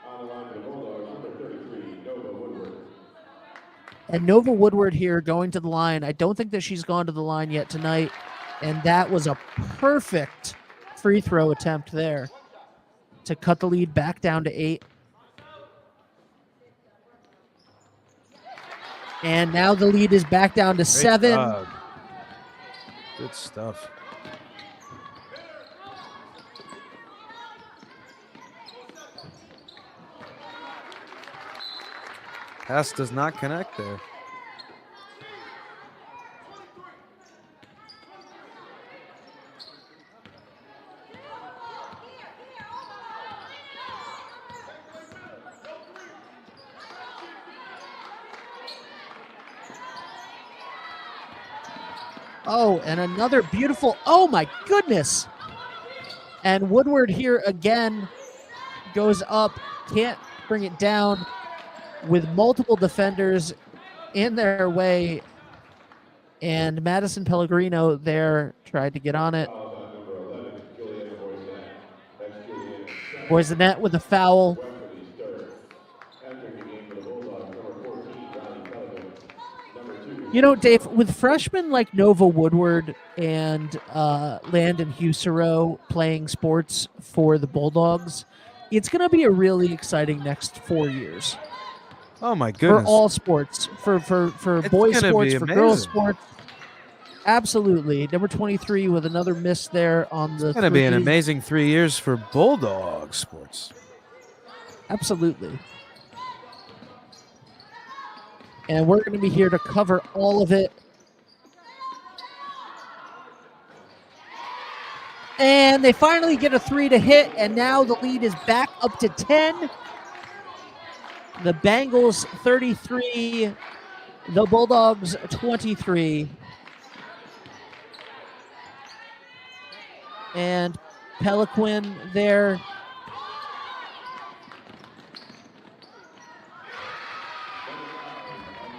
On the line for the Bulldogs, number 33, Nova Woodward. And Nova Woodward here going to the line. I don't think that she's gone to the line yet tonight. And that was a perfect free throw attempt there to cut the lead back down to 8. And now the lead is back down to 7. job. Good stuff. Pass does not connect there. Oh, and another beautiful, oh my goodness. And Woodward here again goes up, can't bring it down with multiple defenders in their way. And Madison Pellegrino there tried to get on it. Foul on number 11, Juliana Boysinet. That's Juliana's second, Boysinet with a foul. Westerly's third. Entering the game for the Bulldogs, number 14, Riley Pelican. Number 2, You know, Dave, with freshmen like Nova Woodward and Landon Husero playing sports for the Bulldogs, it's going to be a really exciting next 4 years Oh my goodness. for all sports, for It's boys gonna sports, be for girls amazing. sports. Absolutely. Number 23 with another miss there on the It's going to be an three. amazing 3 years for Bulldog sports. Absolutely. And we're going to be here to cover all of it. And they finally get a 3 to hit, and now the lead is back up to 10. The Bengals 33, the Bulldogs 23. And Peliquin there.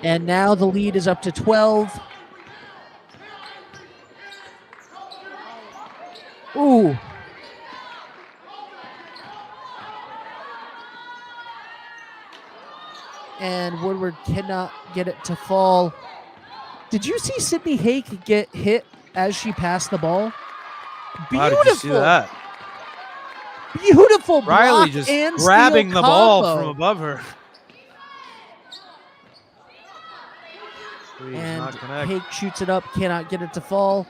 And now the lead is up to 12. Ooh. Edward cannot get it to fall. Did you see Sydney Hake get hit as she passed the ball? Wow, Beautiful. did you see that? Beautiful Riley block just and grabbing steal the ball combo. from above her. Please, And not connect. Hake shoots it up, cannot get it to fall.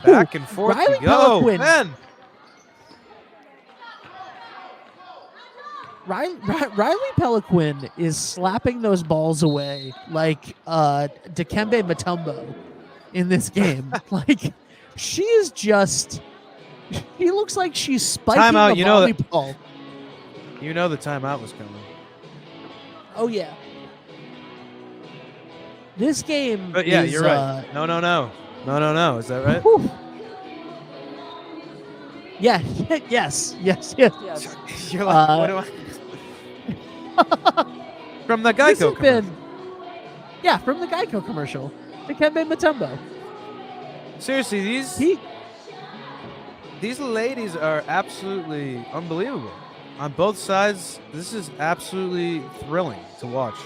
Back and forth Riley we go. Peliquin. Ben. Riley Peliquin is slapping those balls away like Dikembe Mutombo in this game. Like, she is just... He looks like she's spiking Timeout, the you know that- volleyball. You know the timeout was coming. Oh, yeah. This game But yeah, is, you're right. No. Is that right? Whew. Yeah. Yes. You're like, what do I? From the This Geico has commercial. been, from the Geico commercial. Dikembe Mutombo. Seriously, these ladies are absolutely unbelievable. On both sides, this is absolutely thrilling to watch.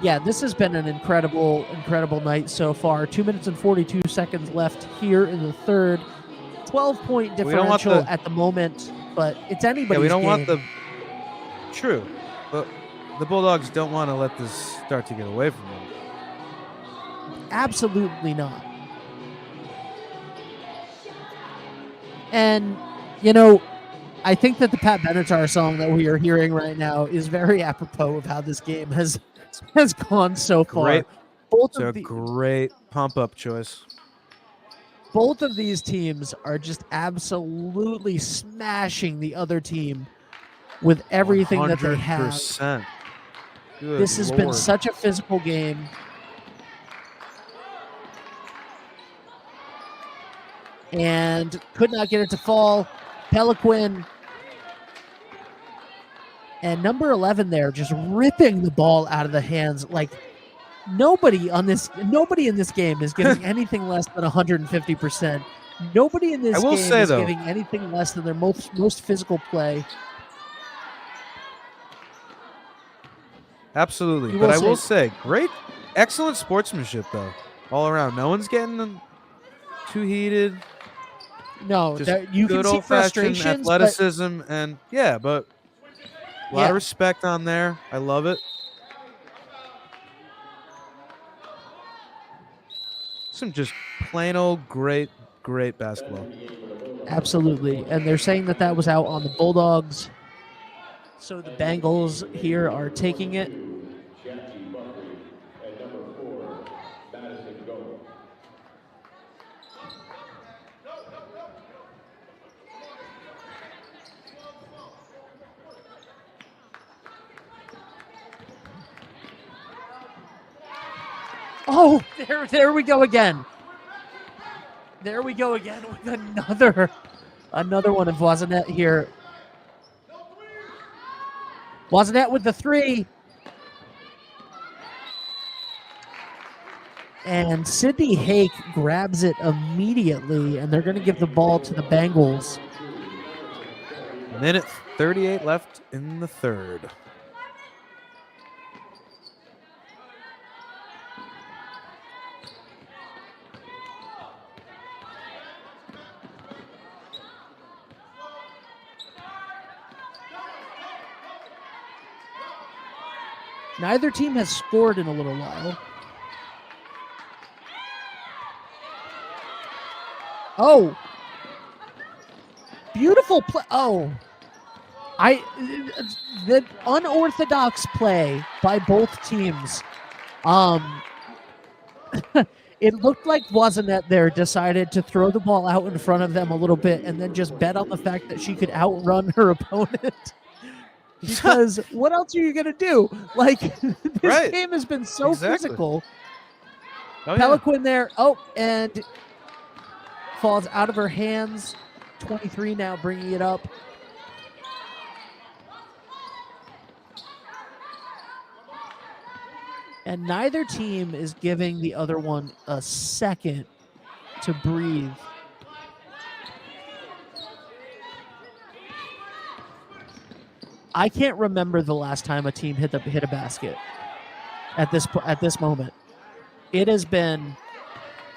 Yeah, this has been an incredible night so far. 2 minutes and 42 seconds left here in the third. 12-point differential at the moment, but it's anybody's Yeah, we don't game. want the... True, but the Bulldogs don't want to let this start to get away from them. Absolutely not. And, you know, I think that the Pat Benatar song that we are hearing right now is very apropos of how this game has gone so far. It's a great pump-up choice. Both of these teams are just absolutely smashing the other team with everything that they have. 100%. Good This has been Lord. such a physical game. And could not get it to fall. Peliquin and number 11 there just ripping the ball out of the hands. Like, nobody in this game is giving anything less than 150%. Nobody in this game is giving anything less than their most physical play. Absolutely. But I will say, excellent sportsmanship, though, all around. No one's getting too heated. No, Just you good can see old-fashioned frustrations, athleticism, and but a lot of respect on there. I love it. Some just plain old great basketball. Absolutely. And they're saying that was out on the Bulldogs. So the Bengals here are taking it. Jackie Buckley at number 4, Madison Gold. Oh, there we go again. There we go again with another one of Voisinet here. Voisinet with the 3. And Sydney Hake grabs it immediately, and they're going to give the ball to the Bengals. Minute 38 left in the third. Neither team has scored in a little while. Oh. Beautiful play. Oh. The unorthodox play by both teams. It looked like Voisinet there decided to throw the ball out in front of them a little bit and then just bet on the fact that she could outrun her opponent. Because what else are you going to do? Like, this game has been so physical. Oh, Peliquin there. Oh, and falls out of her hands. 23 now bringing it up. And neither team is giving the other one a second to breathe. I can't remember the last time a team hit a basket at this moment. It has been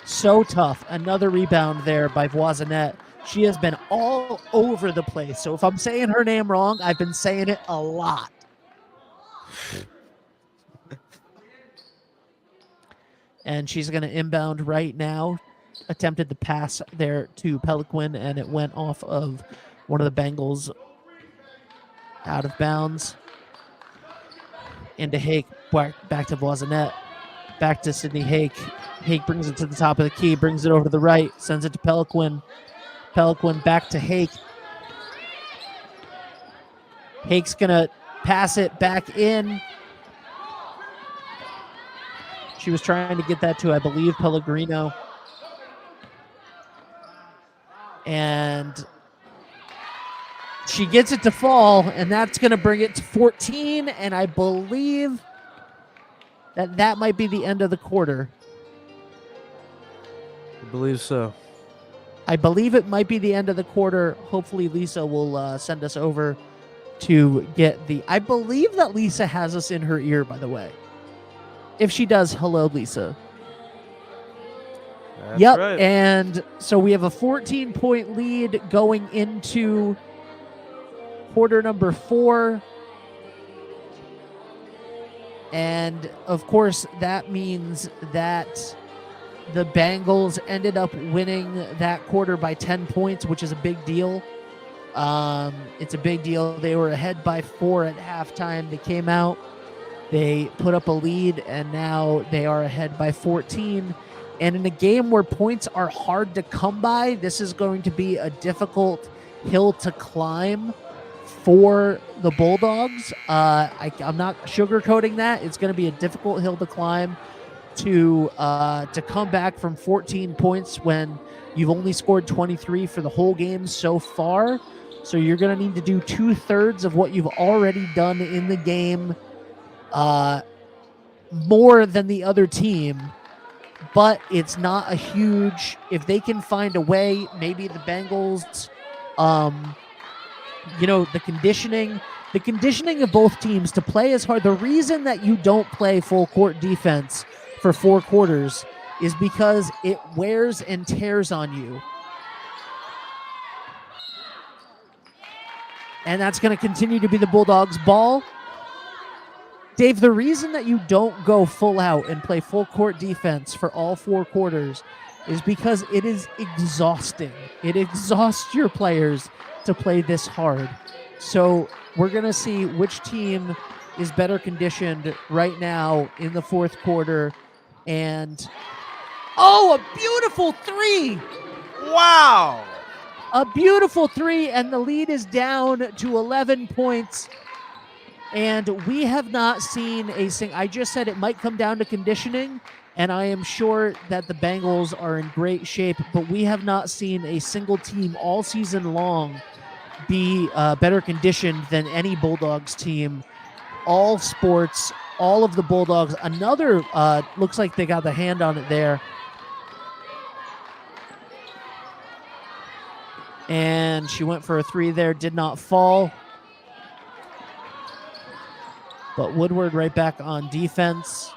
so tough. Another rebound there by Voisinet. She has been all over the place. So if I'm saying her name wrong, I've been saying it a lot. And she's going to inbound right now. Attempted to pass there to Peliquin, and it went off of one of the Bengals out of bounds. Into Hake, back to Voisinet. Back to Sydney Hake. Hake brings it to the top of the key, brings it over to the right, sends it to Peliquin. Peliquin back to Hake. Hake's going to pass it back in. She was trying to get that to, I believe, Pellegrino. And she gets it to fall, and that's going to bring it to 14, and I believe that might be the end of the quarter. I believe so. I believe it might be the end of the quarter. Hopefully Lisa will send us over to get the... I believe that Lisa has us in her ear, by the way. If she does, hello, Lisa. That's yep, right. And so we have a 14-point lead going into quarter number 4. And, of course, that means that the Bengals ended up winning that quarter by 10 points, which is a big deal. It's a big deal. They were ahead by 4 at halftime. They came out, they put up a lead, and now they are ahead by 14. And in a game where points are hard to come by, this is going to be a difficult hill to climb for the Bulldogs. I'm not sugarcoating that. It's going to be a difficult hill to climb to come back from 14 points when you've only scored 23 for the whole game so far. So you're going to need to do 2/3 of what you've already done in the game, more than the other team. But it's not a huge... If they can find a way, maybe the Bengals... the conditioning of both teams to play as hard. The reason that you don't play full court defense for 4 quarters is because it wears and tears on you. And that's going to continue to be the Bulldogs' ball. Dave, the reason that you don't go full out and play full court defense for all 4 quarters is because it is exhausting. It exhausts your players to play this hard. So we're going to see which team is better conditioned right now in the 4th quarter. And, a beautiful 3! Wow! A beautiful 3, and the lead is down to 11 points. And we have not seen I just said it might come down to conditioning, and I am sure that the Bengals are in great shape, but we have not seen a single team all season long be better conditioned than any Bulldogs team. All sports, all of the Bulldogs. Another, looks like they got the hand on it there. And she went for a 3 there, did not fall. But Woodward right back on defense.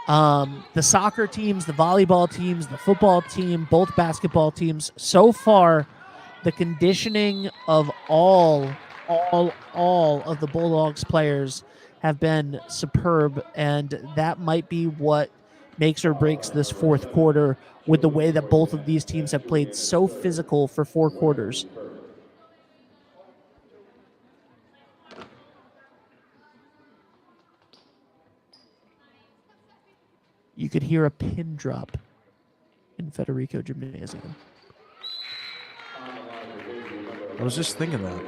The soccer teams, the volleyball teams, the football team, both basketball teams, so far, the conditioning of all of the Bulldogs players have been superb, and that might be what makes or breaks this 4th quarter with the way that both of these teams have played so physical for 4 quarters. You could hear a pin drop in Federico Gymnasium. I was just thinking that.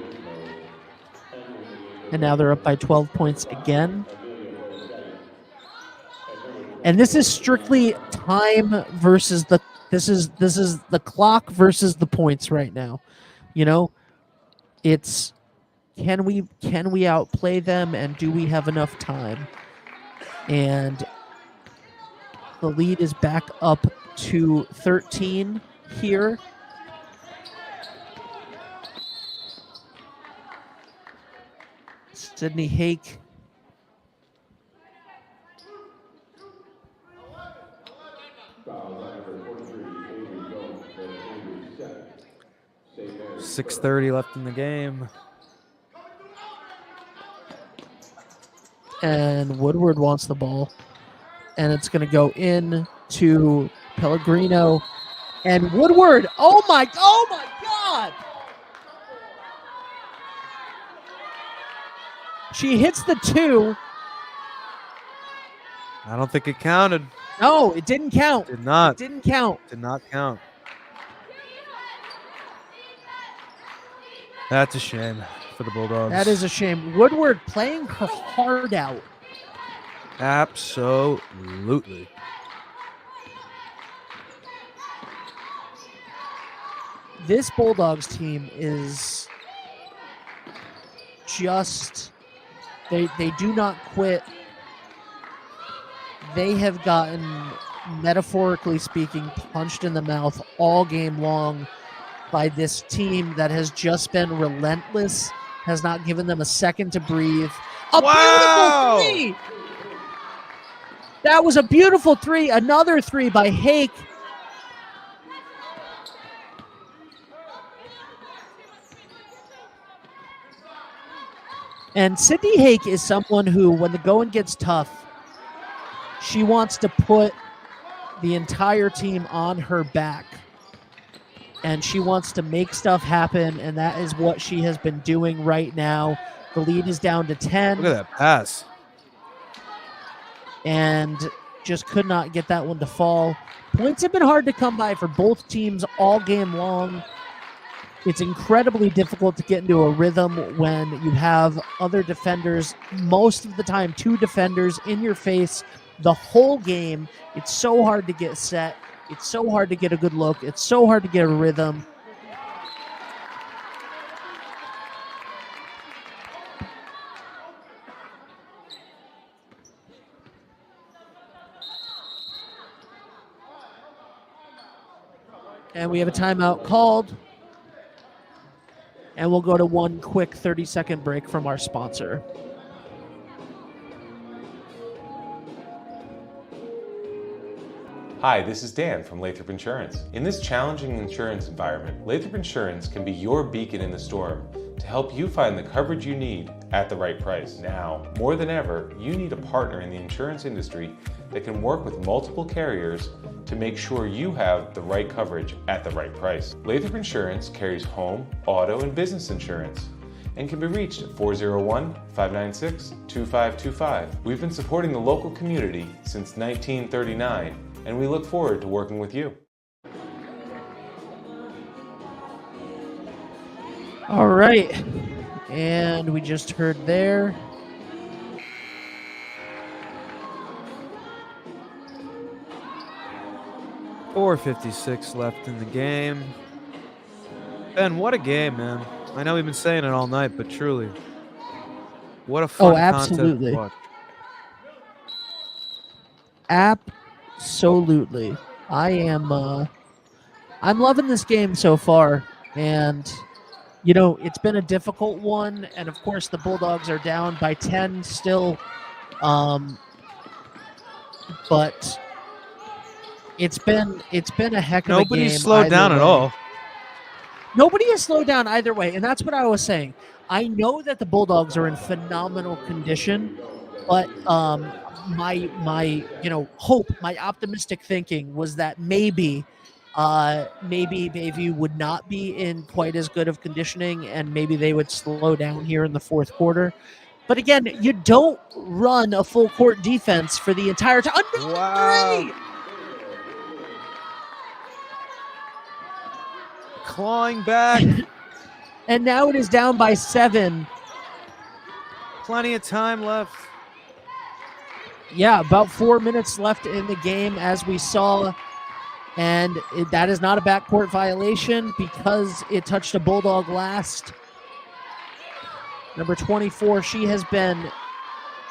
And now they're up by 12 points again. And this is strictly time versus this is the clock versus the points right now. It's can we outplay them, and do we have enough time? And the lead is back up to 13 here. Sydney Hake. Foul line for 43, Avery Jones, that's Avery's second. St. Mary's 6:30 left in the game. And Woodward wants the ball. And it's going to go in to Pellegrino. And Woodward, oh my God! She hits the 2. I don't think it counted. No, it didn't count. Did not. It didn't count. Did not count. That's a shame for the Bulldogs. That is a shame. Woodward playing her heart out. Absolutely. This Bulldogs team is just, they do not quit. They have gotten, metaphorically speaking, punched in the mouth all game long by this team that has just been relentless, has not given them a second to breathe. Wow! Beautiful 3! That was a beautiful 3. Another 3 by Hake. And Sydney Hake is someone who, when the going gets tough, she wants to put the entire team on her back. And she wants to make stuff happen, and that is what she has been doing right now. The lead is down to 10. Look at that pass. And just could not get that one to fall. Points have been hard to come by for both teams all game long. It's incredibly difficult to get into a rhythm when you have other defenders, most of the time 2 defenders in your face the whole game. It's so hard to get set. It's so hard to get a good look. It's so hard to get a rhythm. And we have a timeout called. And we'll go to one quick 30-second break from our sponsor. Hi, this is Dan from Lathrop Insurance. In this challenging insurance environment, Lathrop Insurance can be your beacon in the storm to help you find the coverage you need at the right price. Now, more than ever, you need a partner in the insurance industry that can work with multiple carriers to make sure you have the right coverage at the right price. Lathrop Insurance carries home, auto, and business insurance and can be reached at 401-596-2525. We've been supporting the local community since 1939, and we look forward to working with you. All right. And we just heard there. .456 left in the game. Ben, what a game, man. I know we've been saying it all night, but truly, what a fun contest absolutely. to watch. Absolutely. I'm loving this game so far, and you know, it's been a difficult one, and of course the Bulldogs are down by 10 still. But it's been a heck of a game. Nobody's slowed down at all. Nobody has slowed down either way, and that's what I was saying. I know that the Bulldogs are in phenomenal condition, but my hope, my optimistic thinking was that maybe Bayview would not be in quite as good of conditioning, and maybe they would slow down here in the fourth quarter. But again, you don't run a full court defense for the entire time. Wow. Clawing back. And now it is down by 7. Plenty of time left. Yeah, about 4 minutes left in the game, as we saw. And that is not a backcourt violation because it touched a Bulldog last. Number 24, she has been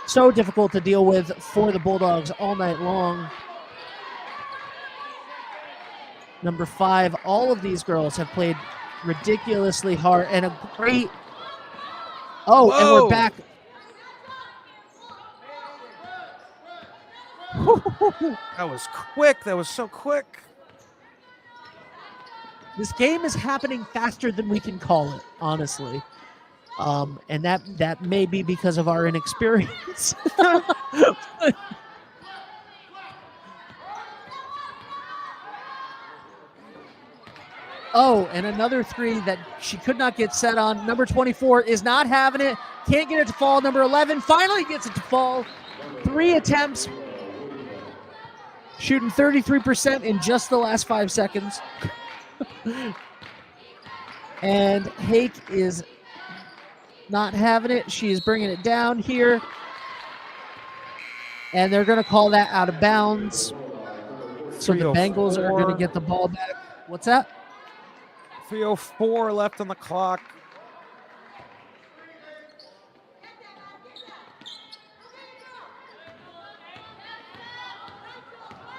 so difficult to deal with for the Bulldogs all night long. Number 5, all of these girls have played ridiculously hard and a great... Oh, Whoa. and we're back. That was quick. That was so quick. This game is happening faster than we can call it, honestly. And that may be because of our inexperience. Oh, and another three that she could not get set on. Number 24 is not having it. Can't get it to fall. Number 11 finally gets it to fall. 3 attempts. Shooting 33% in just the last 5 seconds. And Hake is not having it. She is bringing it down here. And they're going to call that out of bounds. So the Bengals are going to get the ball back. What's that? 3:04 left on the clock.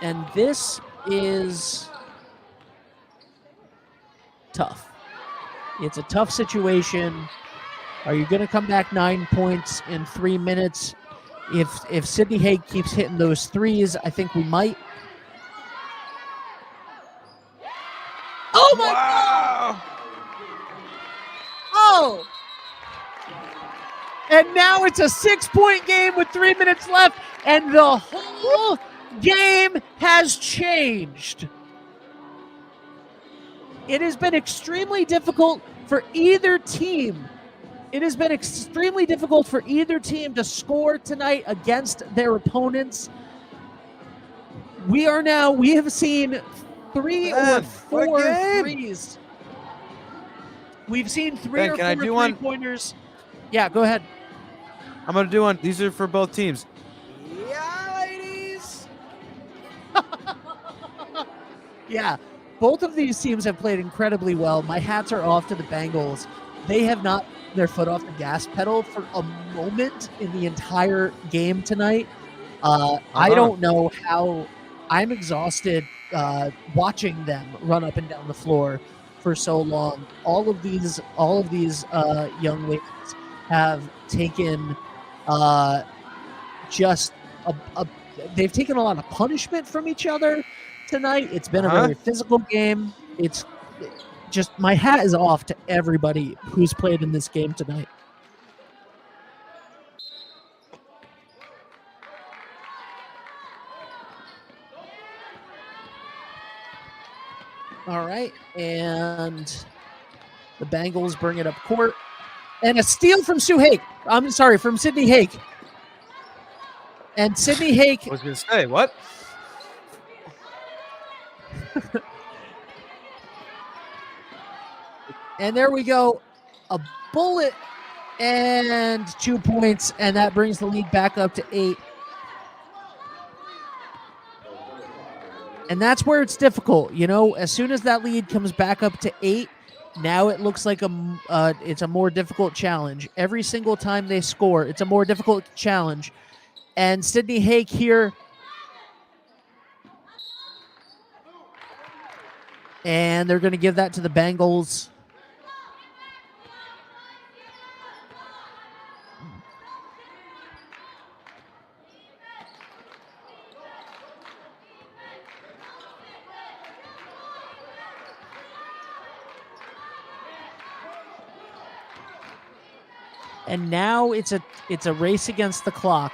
And this is tough. It's a tough situation. Are you going to come back 9 points in 3 minutes? If Sydney Hake keeps hitting those threes, I think we might. Oh my God! Oh! And now it's a 6-point game with 3 minutes left, and the whole game has changed. It has been extremely difficult for either team. It has been extremely difficult for either team to score tonight against their opponents. We have seen 3 or 4 threes. We've seen 3 or 4 3-pointers. Yeah, go ahead. I'm going to do one. These are for both teams. Yeah, ladies. Yeah, both of these teams have played incredibly well. My hats are off to the Bengals. They have not their foot off the gas pedal for a moment in the entire game tonight. I don't know how. I'm exhausted watching them run up and down the floor for so long. All of these young ladies have taken they've taken a lot of punishment from each other tonight. It's been a very physical game. It's just, my hat is off to everybody who's played in this game tonight. All right, and the Bengals bring it up court. And a steal from from Sydney Hake. And Sydney Hake. I was going to say, what? And there we go. A bullet and 2 points, and that brings the lead back up to 8. And that's where it's difficult. You know, as soon as that lead comes back up to 8, now it looks like it's a more difficult challenge. Every single time they score, it's a more difficult challenge. And Sydney Hake here. And they're going to give that to the Bengals. And now it's a race against the clock.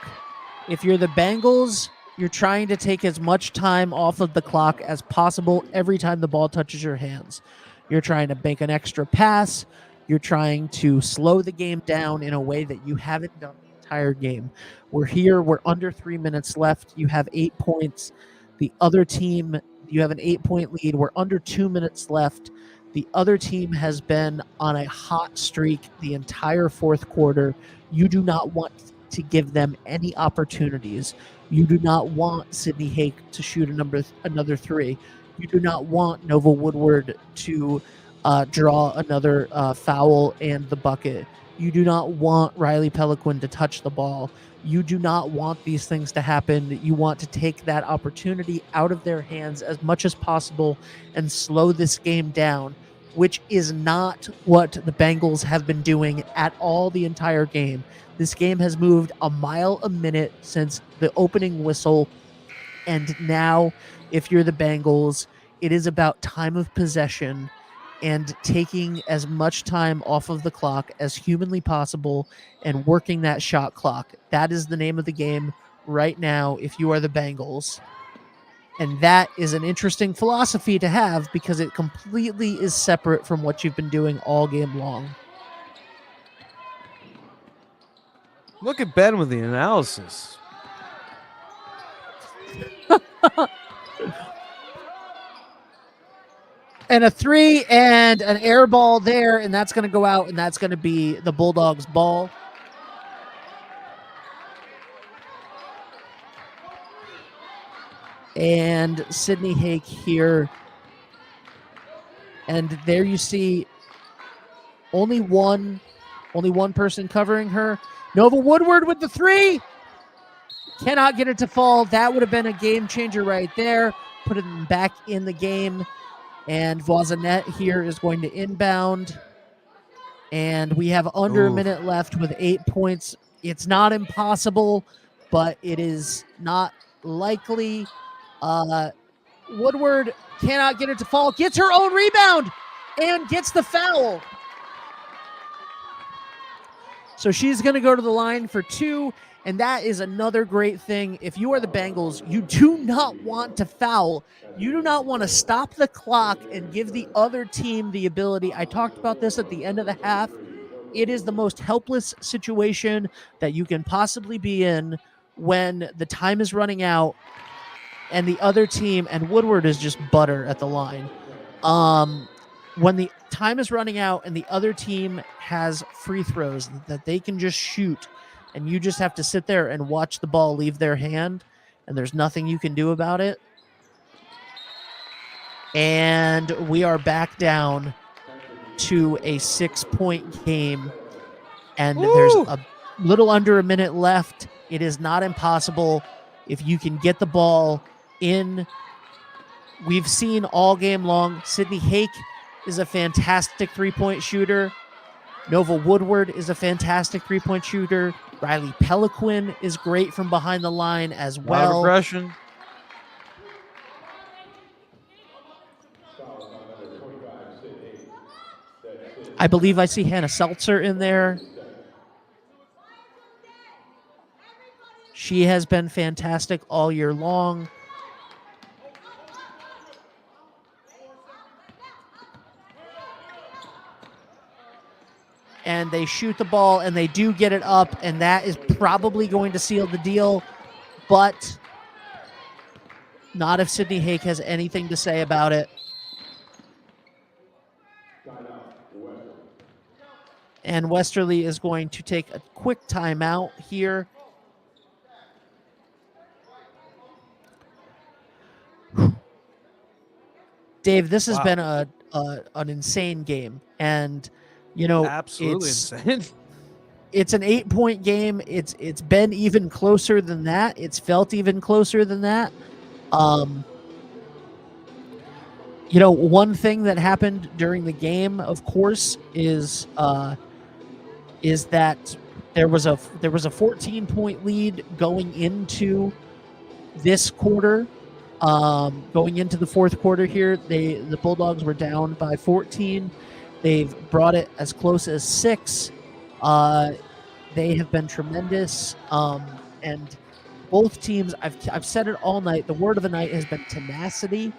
If you're the Bengals, you're trying to take as much time off of the clock as possible every time the ball touches your hands. You're trying to make an extra pass. You're trying to slow the game down in a way that you haven't done the entire game. We're under 3 minutes left. You have 8 points. The other team, you have an 8-point lead. We're under 2 minutes left. The other team has been on a hot streak the entire fourth quarter. You do not want to give them any opportunities. You do not want Sydney Hake to shoot another 3. You do not want Nova Woodward to draw another foul and the bucket. You do not want Riley Peliquin to touch the ball. You do not want these things to happen. You want to take that opportunity out of their hands as much as possible and slow this game down, which is not what the Bengals have been doing at all the entire game. This game has moved a mile a minute since the opening whistle, And now, if you're the Bengals, it is about time of possession and taking as much time off of the clock as humanly possible and working that shot clock. That is the name of the game right now if you are the Bengals. And that is an interesting philosophy to have because it completely is separate from what you've been doing all game long. Look at Ben with the analysis. And a 3 and an air ball there, and that's going to go out, and that's going to be the Bulldogs' ball. And Sydney Hake here. And there you see only one person covering her. Nova Woodward with the 3. Cannot get it to fall. That would have been a game changer right there. Put it back in the game. And Voisinet here is going to inbound. And we have under a minute left with 8 points. It's not impossible, but it is not likely. Woodward cannot get it to fall. Gets her own rebound and gets the foul. So she's going to go to the line for 2. And that is another great thing. If you are the Bengals, you do not want to foul. You do not want to stop the clock and give the other team the ability. I talked about this at the end of the half. It is the most helpless situation that you can possibly be in when the time is running out and the other team, and Woodward is just butter at the line. When the time is running out and the other team has free throws that they can just shoot, and you just have to sit there and watch the ball leave their hand, and there's nothing you can do about it. And we are back down to a 6-point game, and there's a little under a minute left. It is not impossible if you can get the ball in. We've seen all game long, Sydney Hake is a fantastic three-point shooter. Nova Woodward is a fantastic three-point shooter. Riley Peliquin is great from behind the line as well. A lot of aggression. I believe I see Hannah Seltzer in there. She has been fantastic all year long. And they shoot the ball, and they do get it up, and that is probably going to seal the deal, but not if Sydney Hake has anything to say about it. And Westerly is going to take a quick timeout here. Dave, this has been an insane game, and you know, absolutely insane. It's an 8-point game. It's been even closer than that. It's felt even closer than that. You know, one thing that happened during the game, of course, is that there was a 14-point lead going into this quarter. Going into the fourth quarter here, the Bulldogs were down by 14. They've brought it as close as 6. They have been tremendous. And both teams, I've said it all night, the word of the night has been tenacity.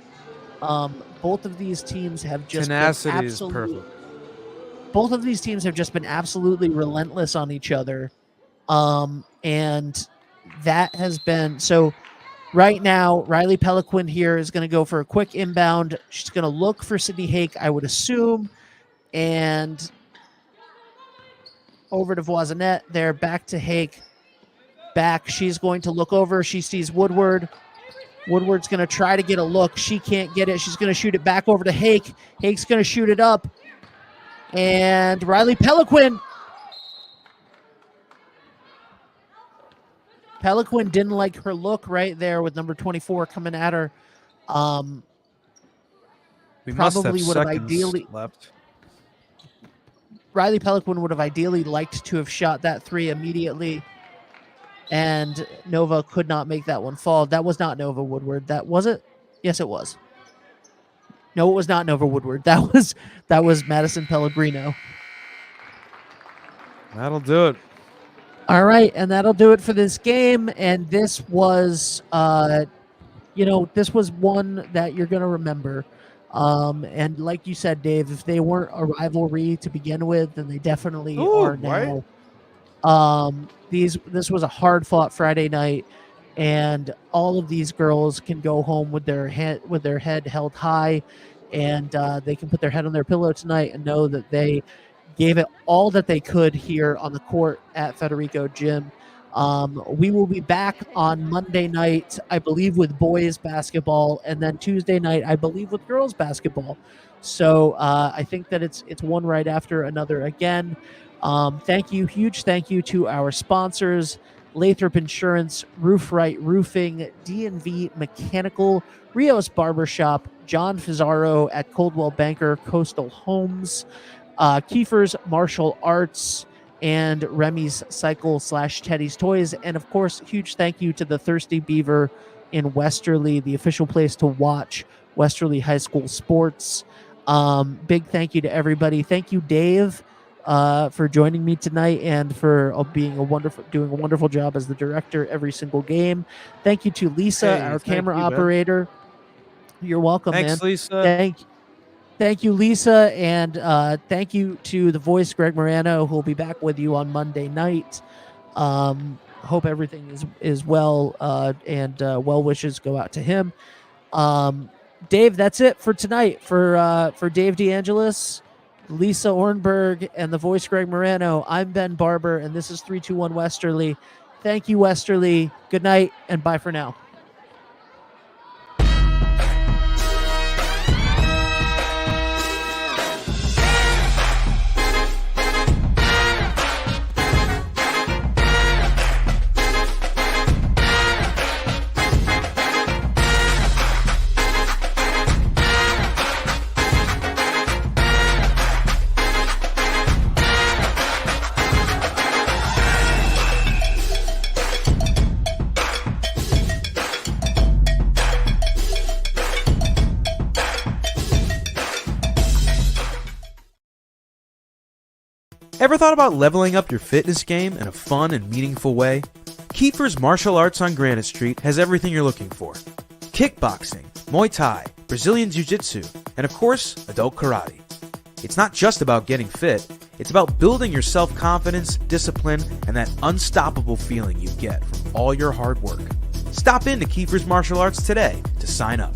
Both of these teams have just tenacity is perfect. Both of these teams have just been absolutely relentless on each other. And that has been so. Right now, Riley Peliquin here is going to go for a quick inbound. She's going to look for Sydney Hake, I would assume. And over to Voisinet there, back to Hake. Back, she's going to look over. She sees Woodward. Woodward's going to try to get a look. She can't get it. She's going to shoot it back over to Hake. Hake's going to shoot it up. And Riley Peliquin. Peliquin didn't like her look right there with number 24 coming at her. We must have would have seconds ideally left. Riley Peliquin would have ideally liked to have shot that 3 immediately. and Nova could not make that one fall. That was not Nova Woodward. That was it? Yes, it was. No, it was not Nova Woodward. That was Madison Pellegrino. That'll do it. All right, and that'll do it for this game. And this was, this was one that you're going to remember. And like you said, Dave, if they weren't a rivalry to begin with, then they definitely are now. Right? This was a hard-fought Friday night, and all of these girls can go home with their head held high, and they can put their head on their pillow tonight and know that they gave it all that they could here on the court at Federico Gym. We will be back on Monday night, I believe, with boys basketball, and then Tuesday night, I believe, with girls basketball. So I think that it's one right after another again. Huge thank you to our sponsors, Lathrop Insurance, Roof Right Roofing, D&V Mechanical, Rios Barbershop, John Fizarro at Coldwell Banker Coastal Homes, Kiefer's Martial Arts, and Remy's Cycle / Teddy's Toys. And of course, huge thank you to the Thirsty Beaver in Westerly, the official place to watch Westerly High School sports. Big thank you to everybody. Thank you, Dave, for joining me tonight and for doing a wonderful job as the director every single game. Thank you to Lisa, our camera operator. You're welcome, Thanks, man. Lisa. Thank you, Lisa, and thank you to the voice, Greg Morano, who will be back with you on Monday night. Hope everything is well, and well wishes go out to him. Dave, that's it for tonight. For Dave DeAngelis, Lisa Ornberg, and the voice, Greg Morano, I'm Ben Barber, and this is 321 Westerly. Thank you, Westerly. Good night, and bye for now. Ever thought about leveling up your fitness game in a fun and meaningful way? Kiefer's Martial Arts on Granite Street has everything you're looking for. Kickboxing, Muay Thai, Brazilian Jiu-Jitsu, and of course, adult karate. It's not just about getting fit, it's about building your self-confidence, discipline, and that unstoppable feeling you get from all your hard work. Stop into Kiefer's Martial Arts today to sign up.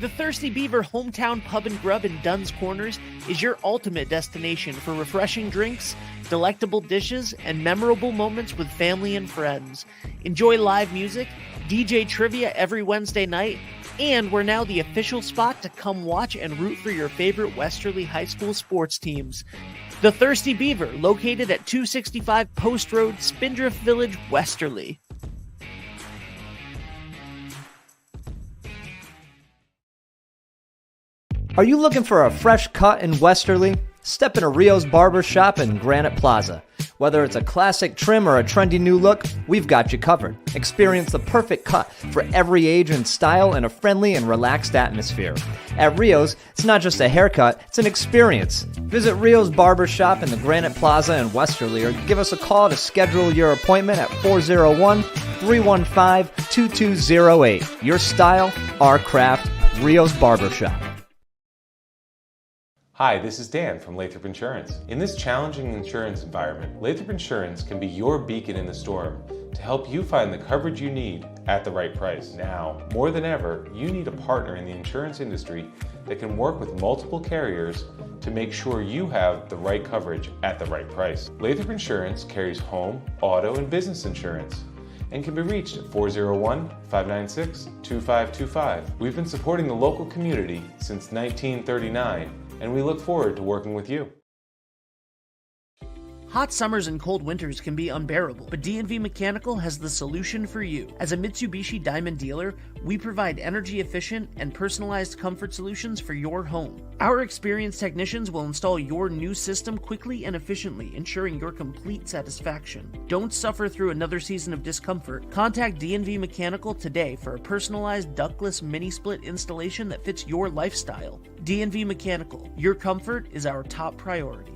The Thirsty Beaver Hometown Pub and Grub in Dunn's Corners is your ultimate destination for refreshing drinks, delectable dishes, and memorable moments with family and friends. Enjoy live music, DJ trivia every Wednesday night, and we're now the official spot to come watch and root for your favorite Westerly High School sports teams. The Thirsty Beaver, located at 265 Post Road, Spindrift Village, Westerly. Are you looking for a fresh cut in Westerly? Step into Rio's Barber Shop in Granite Plaza. Whether it's a classic trim or a trendy new look, we've got you covered. Experience the perfect cut for every age and style in a friendly and relaxed atmosphere. At Rio's, it's not just a haircut, it's an experience. Visit Rio's Barber Shop in the Granite Plaza in Westerly or give us a call to schedule your appointment at 401-315-2208. Your style, our craft, Rio's Barber Shop. Hi, this is Dan from Lathrop Insurance. In this challenging insurance environment, Lathrop Insurance can be your beacon in the storm to help you find the coverage you need at the right price. Now, more than ever, you need a partner in the insurance industry that can work with multiple carriers to make sure you have the right coverage at the right price. Lathrop Insurance carries home, auto, and business insurance and can be reached at 401-596-2525. We've been supporting the local community since 1939, and we look forward to working with you. Hot summers and cold winters can be unbearable, but D&V Mechanical has the solution for you. As a Mitsubishi Diamond dealer, we provide energy-efficient and personalized comfort solutions for your home. Our experienced technicians will install your new system quickly and efficiently, ensuring your complete satisfaction. Don't suffer through another season of discomfort. Contact D&V Mechanical today for a personalized ductless mini-split installation that fits your lifestyle. D&V Mechanical, your comfort is our top priority.